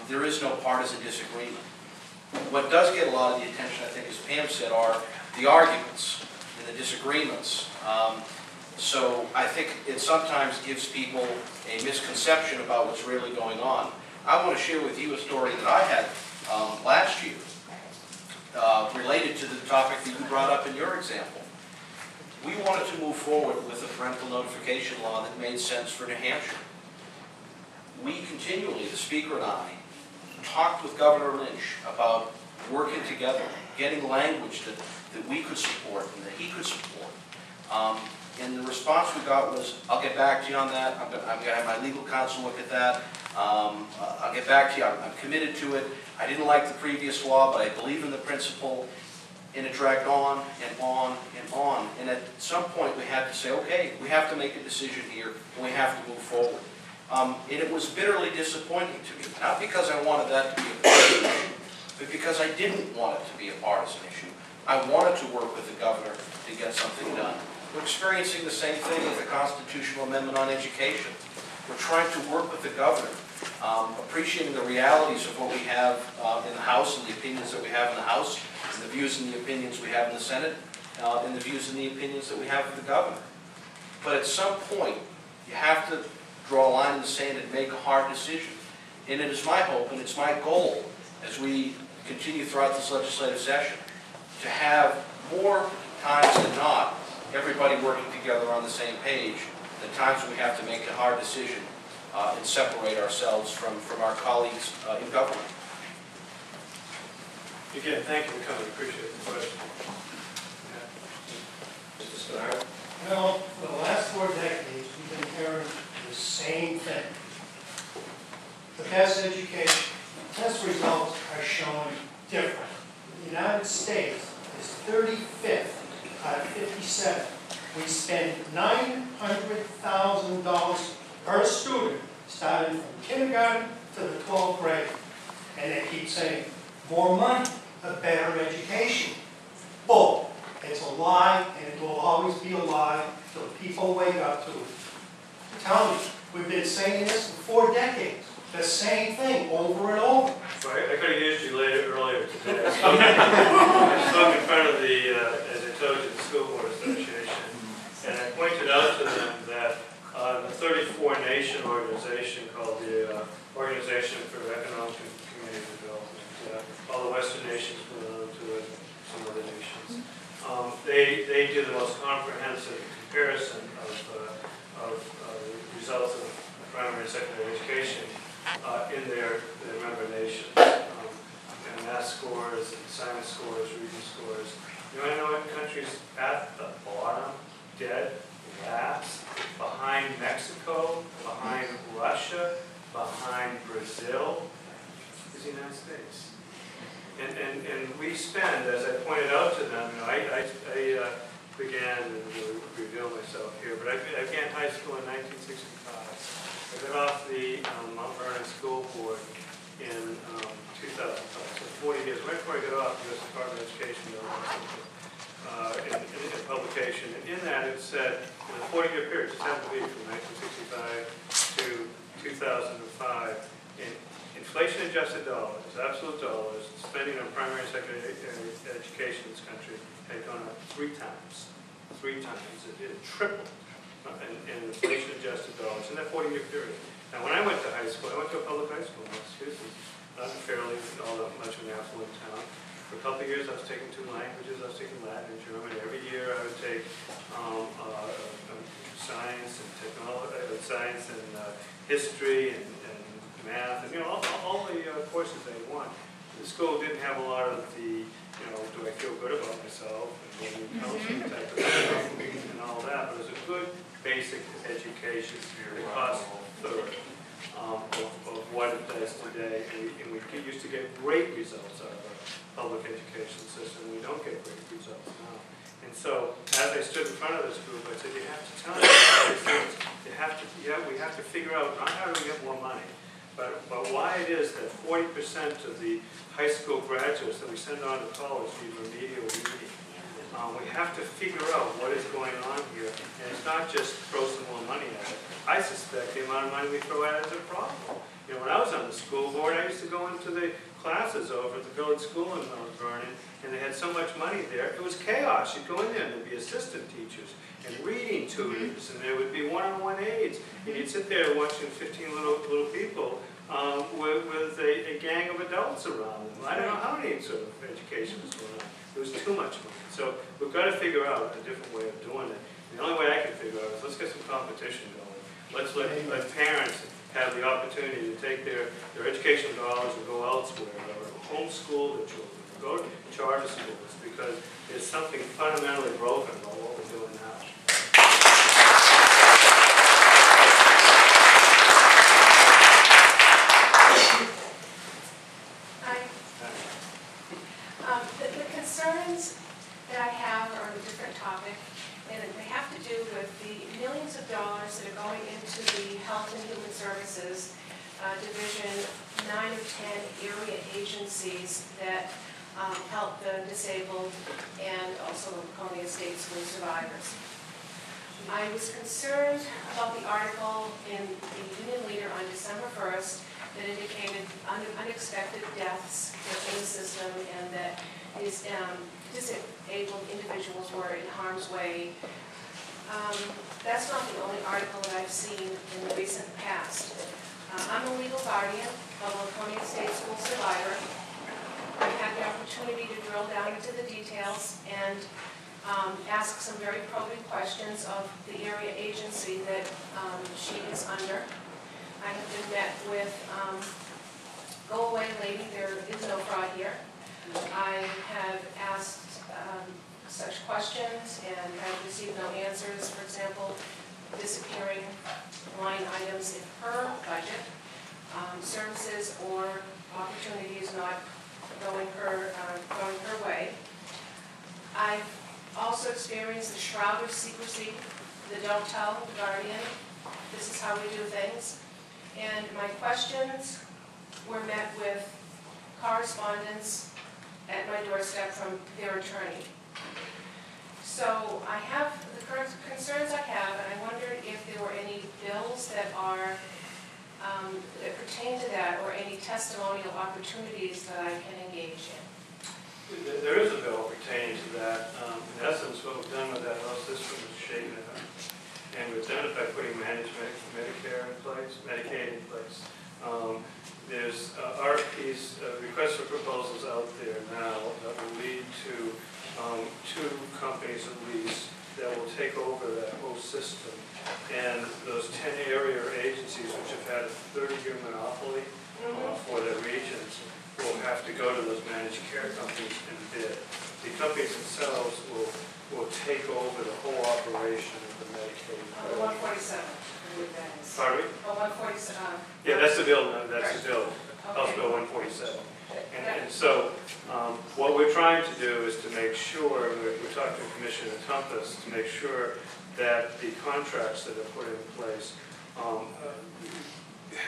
F: There is no partisan disagreement. What does get a lot of the attention, I think, as Pam said, are the arguments and the disagreements. So I think it sometimes gives people a misconception about what's really going on. I want to share with you a story that I had last year related to the topic that you brought up in your example. We wanted to move forward with a parental notification law that made sense for New Hampshire. We continually, the Speaker and I, talked with Governor Lynch about working together, getting language that we could support and that he could support. And the response we got was, I'll get back to you on that. I'm going to have my legal counsel look at that. I'll get back to you. I'm committed to it. I didn't like the previous law, but I believe in the principle. And it dragged on and on and on. And at some point we had to say, okay, we have to make a decision here, and we have to move forward. And it was bitterly disappointing to me, not because I wanted that to be a partisan issue, but because I didn't want it to be a partisan issue. I wanted to work with the governor to get something done. We're experiencing the same thing with the constitutional amendment on education. We're trying to work with the governor, appreciating the realities of what we have in the House and the opinions that we have in the House, and the views and the opinions we have in the Senate, and the views and the opinions that we have of the governor. But at some point, you have to draw a line in the sand and make a hard decision. And it is my hope and it's my goal as we continue throughout this legislative session to have more times than not everybody working together on the same page, the times when we have to make a hard decision and separate ourselves from our colleagues in government.
D: Again, thank you for coming. Appreciate the question.
A: Mr. Starr?
L: Well, for the last 4 decades, we've been hearing the same thing. The best education, test results are showing different. The United States is 35th out of 57. We spend $900,000 per student, starting from kindergarten to the 12th grade. And they keep saying, more money, a better education. Bull. It's a lie, and it will always be a lie until people wake up to it. Tell me, we've been saying this for 4 decades. The same thing over and over.
D: So I could have used you earlier today. I spoke in front of the, as I told you, the School Board Association, and I pointed out to them that the 34-nation organization called the Organization for Economic and Community Development, all the Western nations belong to it, some other nations. They do the most comprehensive comparison of results of primary and secondary education in their member nations. And math scores, and science scores, reading scores. You want to know what country's at the bottom, dead last, behind Mexico, behind Russia, behind Brazil, is the United States. And we spend, as I pointed out to them, you know, I began, and reveal myself here, but I began high school in 1965. I got off the Mount Vernon School Board in 2005, so 40 years. Right before I got off, the U.S. Department of Education in a publication, and in that it said, in a 40-year period, just happened to be from 1965 to 2005, in inflation-adjusted dollars, absolute dollars, spending on primary and secondary education in this country had gone up 3 times. 3 times. It tripled in inflation-adjusted dollars in that 40-year period. Now, when I went to high school, I went to a public high school in Massachusetts, not fairly all that much of an affluent town. For a couple of years, I was taking 2 languages. I was taking Latin and German. Every year, I would take science and technology, science and history and math, and all the courses they want. The school didn't have a lot of the, do I feel good about myself, and counseling type of stuff, and all that, but it was a good basic education. It cost a third of what it does today, and we used to get great results out of our public education system. We don't get great results now. And so, as I stood in front of this group, I said, you have to tell me all these things. We have to figure out not how do we get more money, but why it is that 40% of the high school graduates that we send on to college need remedial reading. We have to figure out what is going on here, and it's not just throw some more money at it. I suspect the amount of money we throw at it is a problem. You know, when I was on the school board, I used to go into the classes over at the village school in Mount Vernon, and they had so much money there, it was chaos. You'd go in there and there'd be assistant teachers and reading tutors, and there would be one-on-one aides, and you'd sit there watching 15 little people with a gang of adults around them. I don't know how many sort of education was going on. It was too much money. So we've got to figure out a different way of doing it. The only way I can figure out is let's get some competition going. Let's let parents have the opportunity to take their educational dollars and go elsewhere, or homeschool their children, or go to charter schools, because there's something fundamentally broken about what we're doing now.
K: The concerns that I have are on a different topic, and they have to do with the millions of dollars that are going into the Health and Human Services Division 9 of 10 area agencies that help the disabled and also Laconia State School survivors. I was concerned about the article in the Union Leader on December 1st that indicated unexpected deaths in the system, and that these disabled individuals were in harm's way. That's not the only article that I've seen in the recent past. I'm a legal guardian of a Laconia State School survivor. I had the opportunity to drill down into the details and ask some very probing questions of the area agency that she is under. I have been met with, go away lady, there is no fraud here. I have asked such questions and have received no answers. For example, disappearing line items in her budget, services or opportunities not going her way. I've also experienced the shroud of secrecy, the don't tell, the guardian, this is how we do things. And my questions were met with correspondence at my doorstep from their attorney. So I have the current concerns I have, and I wondered if there were any bills that are that pertain to that, or any testimonial opportunities that I can engage in.
D: There is a bill pertaining to that. In essence, what we've done with that whole system is shaken it up. And we've done it by putting management, Medicare in place, Medicaid in place. There's RFPs, requests for proposals out there now that will lead to 2 companies at least that will take over that whole system. And those 10 area agencies, which have had a 30-year monopoly for their regions, will have to go to those managed care companies and bid. The companies themselves will take over the whole operation of the Medicaid.
K: 147, I believe that is.
D: Pardon me?
K: 147.
D: Yeah, that's the bill. That's the bill.
K: Okay.
D: House Bill 147. And so what we're trying to do is to make sure, and we're talking to Commissioner Tumpus, to make sure that the contracts that are put in place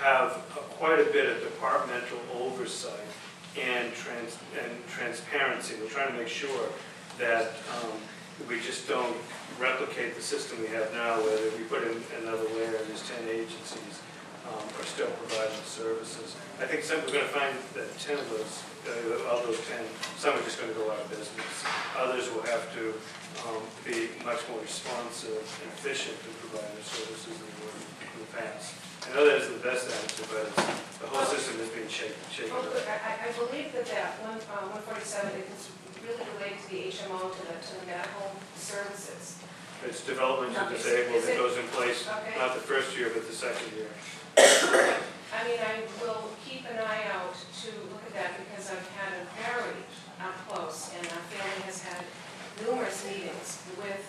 D: have quite a bit of departmental oversight and transparency. We're trying to make sure that we just don't replicate the system we have now, where we put in another layer and these 10 agencies are still providing services. I think we're going to find that 10 of those, of those 10, some are just going to go out of business. Others will have to be much more responsive and efficient in providing their services than they were in the past. I know that isn't the best answer, but the whole system is being shaken
K: Well,
D: up.
K: I believe that 147 is really related to the HMO, to the medical services.
D: It's development to disabled that goes in place, not the first year, but the second year.
K: I mean, I will keep an eye out to look at that, because I've had a very up close, and our family has had numerous meetings with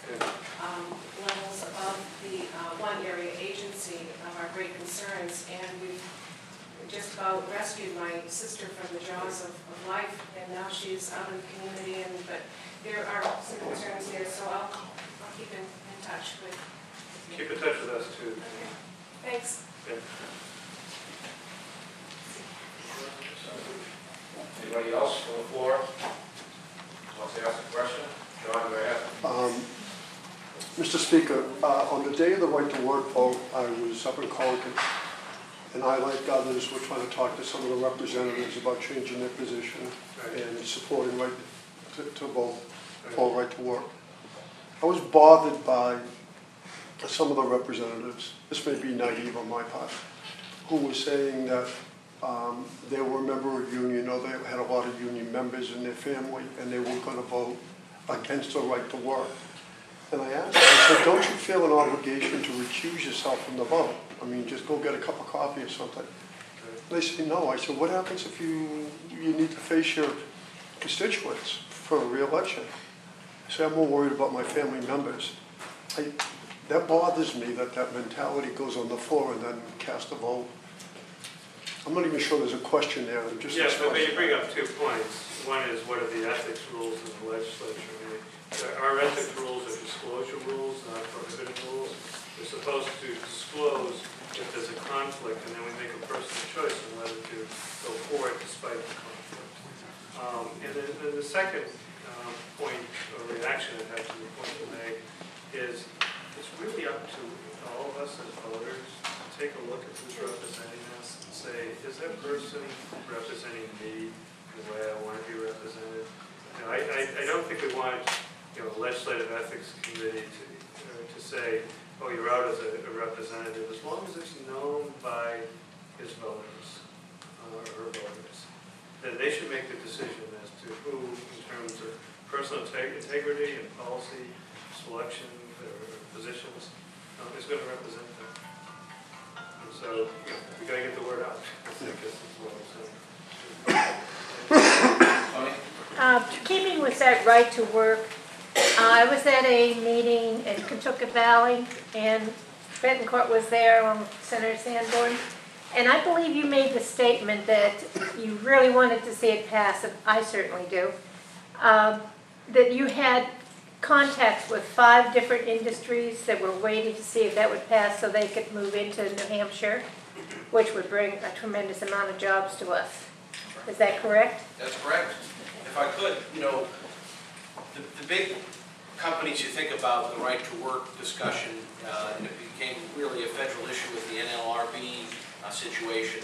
K: levels above the one area agency of our great concerns, and we've just about rescued my sister from the jaws of life, and now she's out in the community, but there are some concerns there, so I'll keep in touch with you.
D: Keep in touch with us too.
K: Okay. Thanks.
D: Okay.
B: Anybody else on the floor wants to ask a question? John, do I have
G: Mr. Speaker, on the day of the right to work vote, I was up in Concord, and I, like others, were trying to talk to some of the representatives about changing their position and supporting right to vote, for right to work. I was bothered by some of the representatives, this may be naive on my part, who were saying that they were a member of union, or they had a lot of union members in their family, and they weren't going to vote against the right to work. And I asked them, I said, don't you feel an obligation to recuse yourself from the vote? I mean, just go get a cup of coffee or something. They said, no. I said, what happens if you need to face your constituents for a re-election? I said, I'm more worried about my family members. That bothers me, that mentality goes on the floor and then cast a vote. I'm not even sure there's a question there. I'm just
D: Yes, but you bring up 2 points. One is, what are the ethics rules in the legislature? Our ethics rules are disclosure rules, not prohibited rules. We're supposed to disclose if there's a conflict, and then we make a personal choice on whether to go for it despite the conflict. And then the second point or reaction I have to the point you made is it's really up to all of us as voters to take a look at who's representing us and say, is that person representing me the way I want to be represented? You know, I don't think we want the Legislative Ethics Committee to say, oh, you're out as a representative, as long as it's known by his voters or her voters. Then they should make the decision as to who, in terms of personal integrity and policy selection or positions, is going to represent them. And so, we got to get the word out. I guess is what I'm saying.
M: Keeping with that right to work, I was at a meeting in Kentucky Valley, and Betancourt was there, Senator Sanborn, and I believe you made the statement that you really wanted to see it pass, and I certainly do, that you had contacts with 5 different industries that were waiting to see if that would pass so they could move into New Hampshire, which would bring a tremendous amount of jobs to us. Is that correct?
F: That's correct. If I could, the big companies you think about the right to work discussion, and it became really a federal issue with the NLRB situation.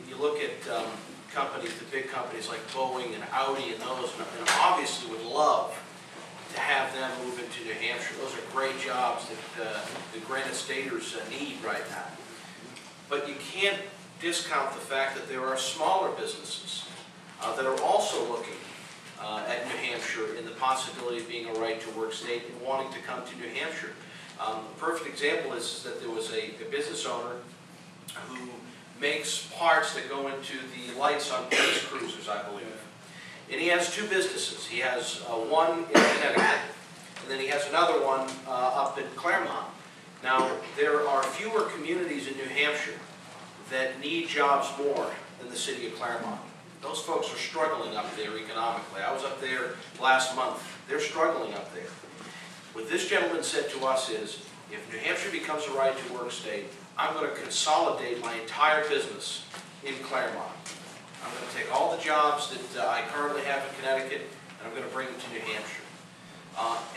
F: You look at companies, the big companies like Boeing and Audi and those, and obviously would love to have them move into New Hampshire. Those are great jobs that the Granite Staters need right now. But you can't discount the fact that there are smaller businesses that are also looking at New Hampshire in the possibility of being a right-to-work state and wanting to come to New Hampshire. A perfect example is that there was a business owner who makes parts that go into the lights on police cruisers, I believe. And he has 2 businesses. He has one in Connecticut, and then he has another one up in Claremont. Now, there are fewer communities in New Hampshire that need jobs more than the city of Claremont. Those folks are struggling up there economically. I was up there last month. They're struggling up there. What this gentleman said to us is, if New Hampshire becomes a right-to-work state, I'm going to consolidate my entire business in Claremont. I'm going to take all the jobs that I currently have in Connecticut, and I'm going to bring them to New Hampshire.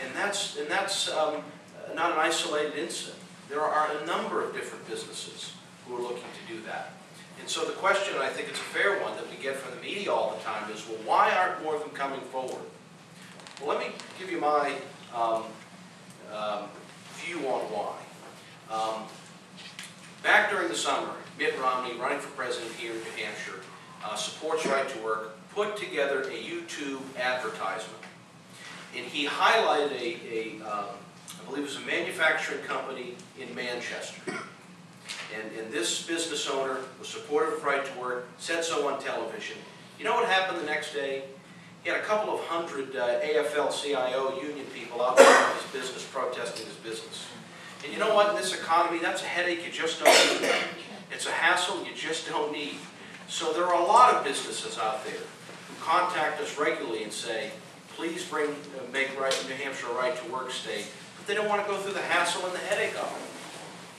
F: And that's not an isolated incident. There are a number of different businesses who are looking to do that. And so the question, and I think it's a fair one that we get from the media all the time, is, well, why aren't more of them coming forward? Well, let me give you my view on why. Back during the summer, Mitt Romney, running for president here in New Hampshire, supports right to work, put together a YouTube advertisement. And he highlighted I believe it was a manufacturing company in Manchester. And this business owner was supportive of right to work, said so on television. You know what happened the next day? He had a couple of hundred AFL-CIO union people out there in his business protesting his business. And you know what, in this economy, that's a headache you just don't need. It's a hassle you just don't need. So there are a lot of businesses out there who contact us regularly and say, please make New Hampshire a right-to-work state. But they don't want to go through the hassle and the headache of it.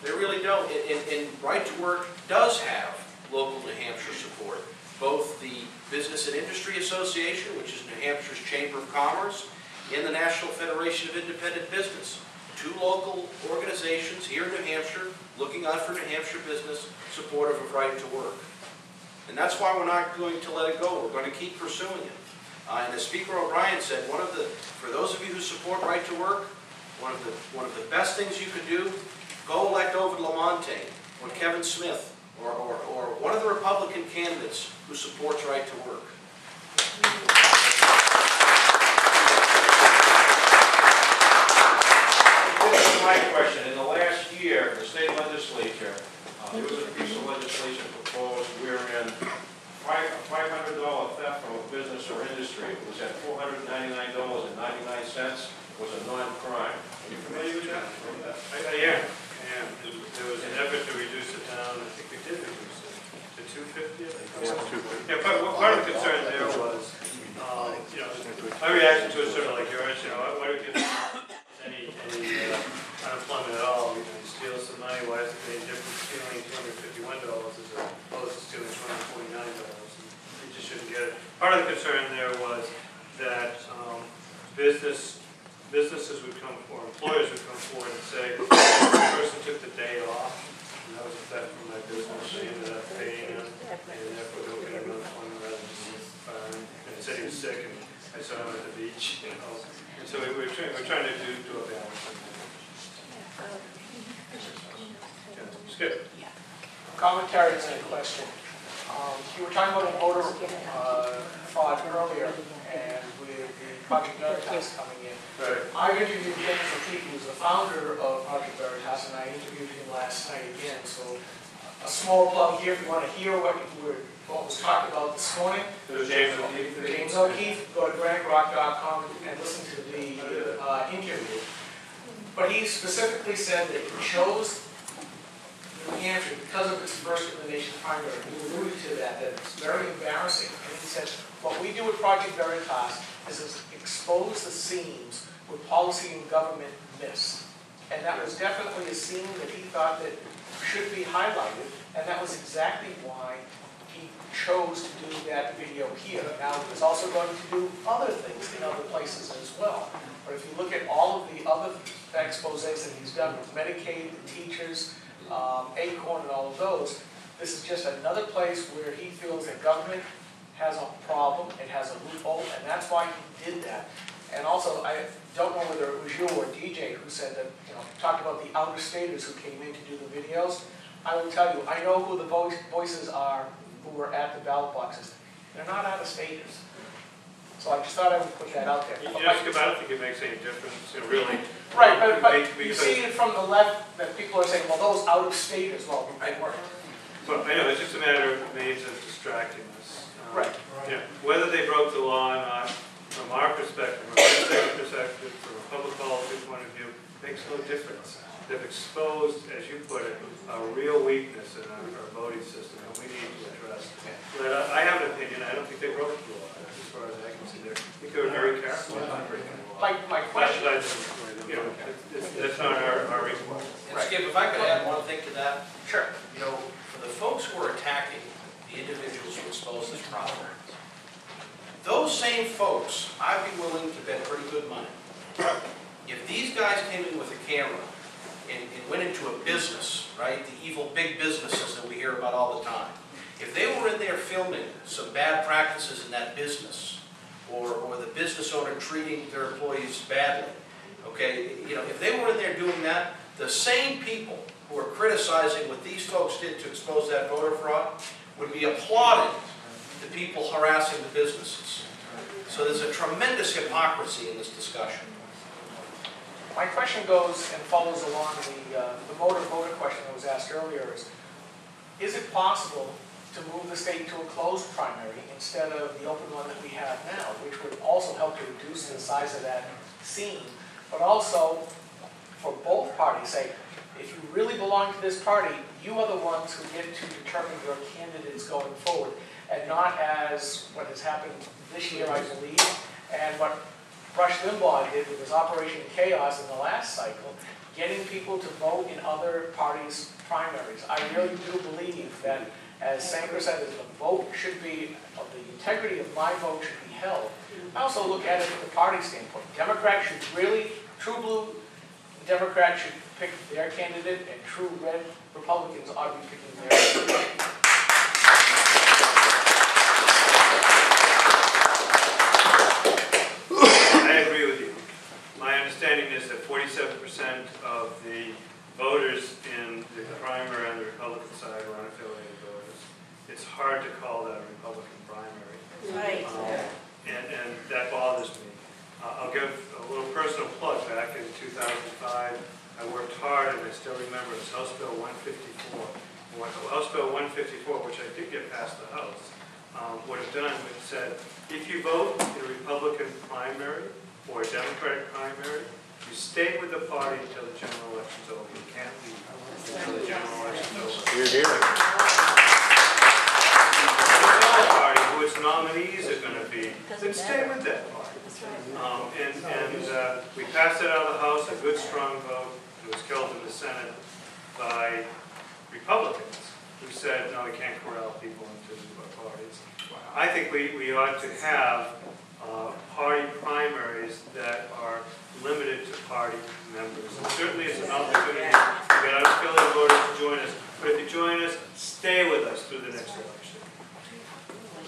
F: They really don't. And right to work does have local New Hampshire support. Both the Business and Industry Association, which is New Hampshire's Chamber of Commerce, and the National Federation of Independent Business, 2 local organizations here in New Hampshire, looking out for New Hampshire business, supportive of right to work. And that's why we're not going to let it go. We're going to keep pursuing it. And as Speaker O'Brien said, for those of you who support right to work, one of the best things you can do, go elect Ovid Lamontagne or Kevin Smith or one of the Republican candidates who supports right to work.
A: This is my question. In the last year, the state legislature, there was a piece of legislation proposed wherein a $500 theft from a business or industry was at $499.99 was a non-crime. Are you familiar with that?
D: Yeah. There was an effort to reduce it down. I think we did reduce it to 250. I think. Yeah, part of the concern there was, my reaction to it sort of like yours. Why do we give any unemployment at all? He steals some money. Why is it any different stealing $251 as opposed to stealing $249? You just shouldn't get it. Part of the concern there was that businesses would come forward, employers would come forward and say, the person took the day off, and that was a theft from my business, they ended up paying him, and therefore they were getting unemployment rather than just firing. And he said he was sick, and I saw him at the beach, And so we're trying to do a balance. Skip.
N: Commentary and a question. You were talking about a voter fraud earlier, and with the Project Veritas coming in.
D: Right.
N: I interviewed James O'Keefe, who's the founder of Project Veritas, and I interviewed him last night again. So a small plug here if you want to hear what was talked about this morning.
D: James O'Keefe.
N: James O'Keefe, go to graniterock.com and listen to the interview. But he specifically said that he chose New Hampshire because of its first in the nation primary. He alluded to that it's very embarrassing. And he said, what we do at Project Veritas is expose the seams where policy and government miss. And that was definitely a seam that he thought that should be highlighted, and that was exactly why he chose to do that video here. Now, he's also going to do other things in other places as well. But if you look at all of the other exposés that he's done with Medicaid, the teachers, Acorn, and all of those, this is just another place where he feels that government has a problem, it has a loophole, and that's why he did that. And also, I don't know whether it was you or DJ who said that, talked about the out-of-staters who came in to do the videos. I will tell you, I know who the voices are who were at the ballot boxes. They're not out-of-staters. So I just thought I would put that out there.
D: I don't think it makes any difference, really.
N: Right, but you see it from the left that people are saying, well, those out-of-staters, well, they weren't.
D: But I know, it's just a matter of means of distracting us.
N: Right.
D: Yeah, whether they broke the law or not, from our perspective, from a legislative perspective, from a public policy point of view, makes no difference. They've exposed, as you put it, a real weakness in our voting system, and we need to address it. But I have an opinion. I don't think they broke the law, as far as I can see. I think they were very careful about breaking the law.
N: My question...
D: That's not our requirement.
F: And Skip, if I could add one thing to that.
N: Sure.
F: For the folks who are attacking the individuals who expose this problem, those same folks, I'd be willing to bet pretty good money. If these guys came in with a camera and went into a business, right, the evil big businesses that we hear about all the time, if they were in there filming some bad practices in that business, or the business owner treating their employees badly, okay, if they were in there doing that, the same people who are criticizing what these folks did to expose that voter fraud would be applauding the people harassing the businesses. So there's a tremendous hypocrisy in this discussion.
N: My question goes and follows along the motor voter question that was asked earlier. Is it possible to move the state to a closed primary instead of the open one that we have now, which would also help to reduce the size of that seam, but also for both parties, say, if you really belong to this party, you are the ones who get to determine your candidates going forward, and not as what has happened this year, I believe, and what Rush Limbaugh did with his Operation Chaos in the last cycle, getting people to vote in other parties' primaries. I really do believe that as Sanker said, that the vote should be, of the integrity of my vote should be held. I also look at it from the party standpoint. Democrats should really, true blue Democrats should pick their candidate, and true red Republicans ought to be picking their candidate.
D: I agree with you. My understanding is that 47% of the voters in the primary on the Republican side were unaffiliated voters. It's hard to call that a Republican primary.
J: Right.
D: And that bothers me. I'll give a little personal plug. Back in 2005, I worked hard, and I still remember it was House Bill 154. House Bill 154, which I did get past the House, would have done, it said, if you vote in a Republican primary or a Democratic primary, you stay with the party until the general election's over. You can't leave until the general election's over.
B: You're here.
D: Tell the party who its nominees are going to be, then stay with that party. We passed it out of the House, a good strong vote. It was killed in the Senate by Republicans who said, no, we can't corral people into parties. I think we ought to have party primaries that are limited to party members. And certainly it's an opportunity to get unaffiliated voters to join us. But if you join us, stay with us through the next election.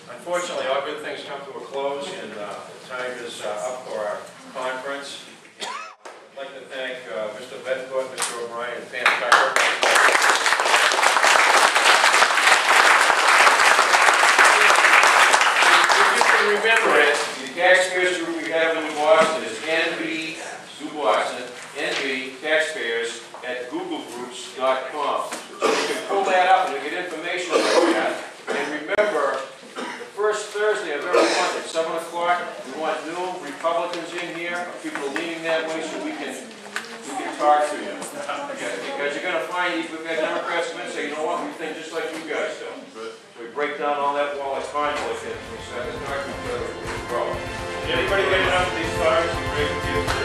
A: Unfortunately, all good things come to a close, and the time is up for our conference. I'd like to thank Mr. Bettencourt, Mr. O'Brien, and Pam Tucker. If you can remember it, the taxpayers group we have in New Boston is NB, New Boston, NB taxpayers at googlegroups.com. So you can pull that up and you get information about that. And remember, the first Thursday of every month at 7 o'clock, we want new Republicans in here, people leaning that way so we can talk to you. Because you're going to find we've got Democrats come in and say, you know what, we think just like you guys do. So we break down all that wall of conflict and we start to talk to each other and grow.
D: Did anybody get enough of these cards? Great with you.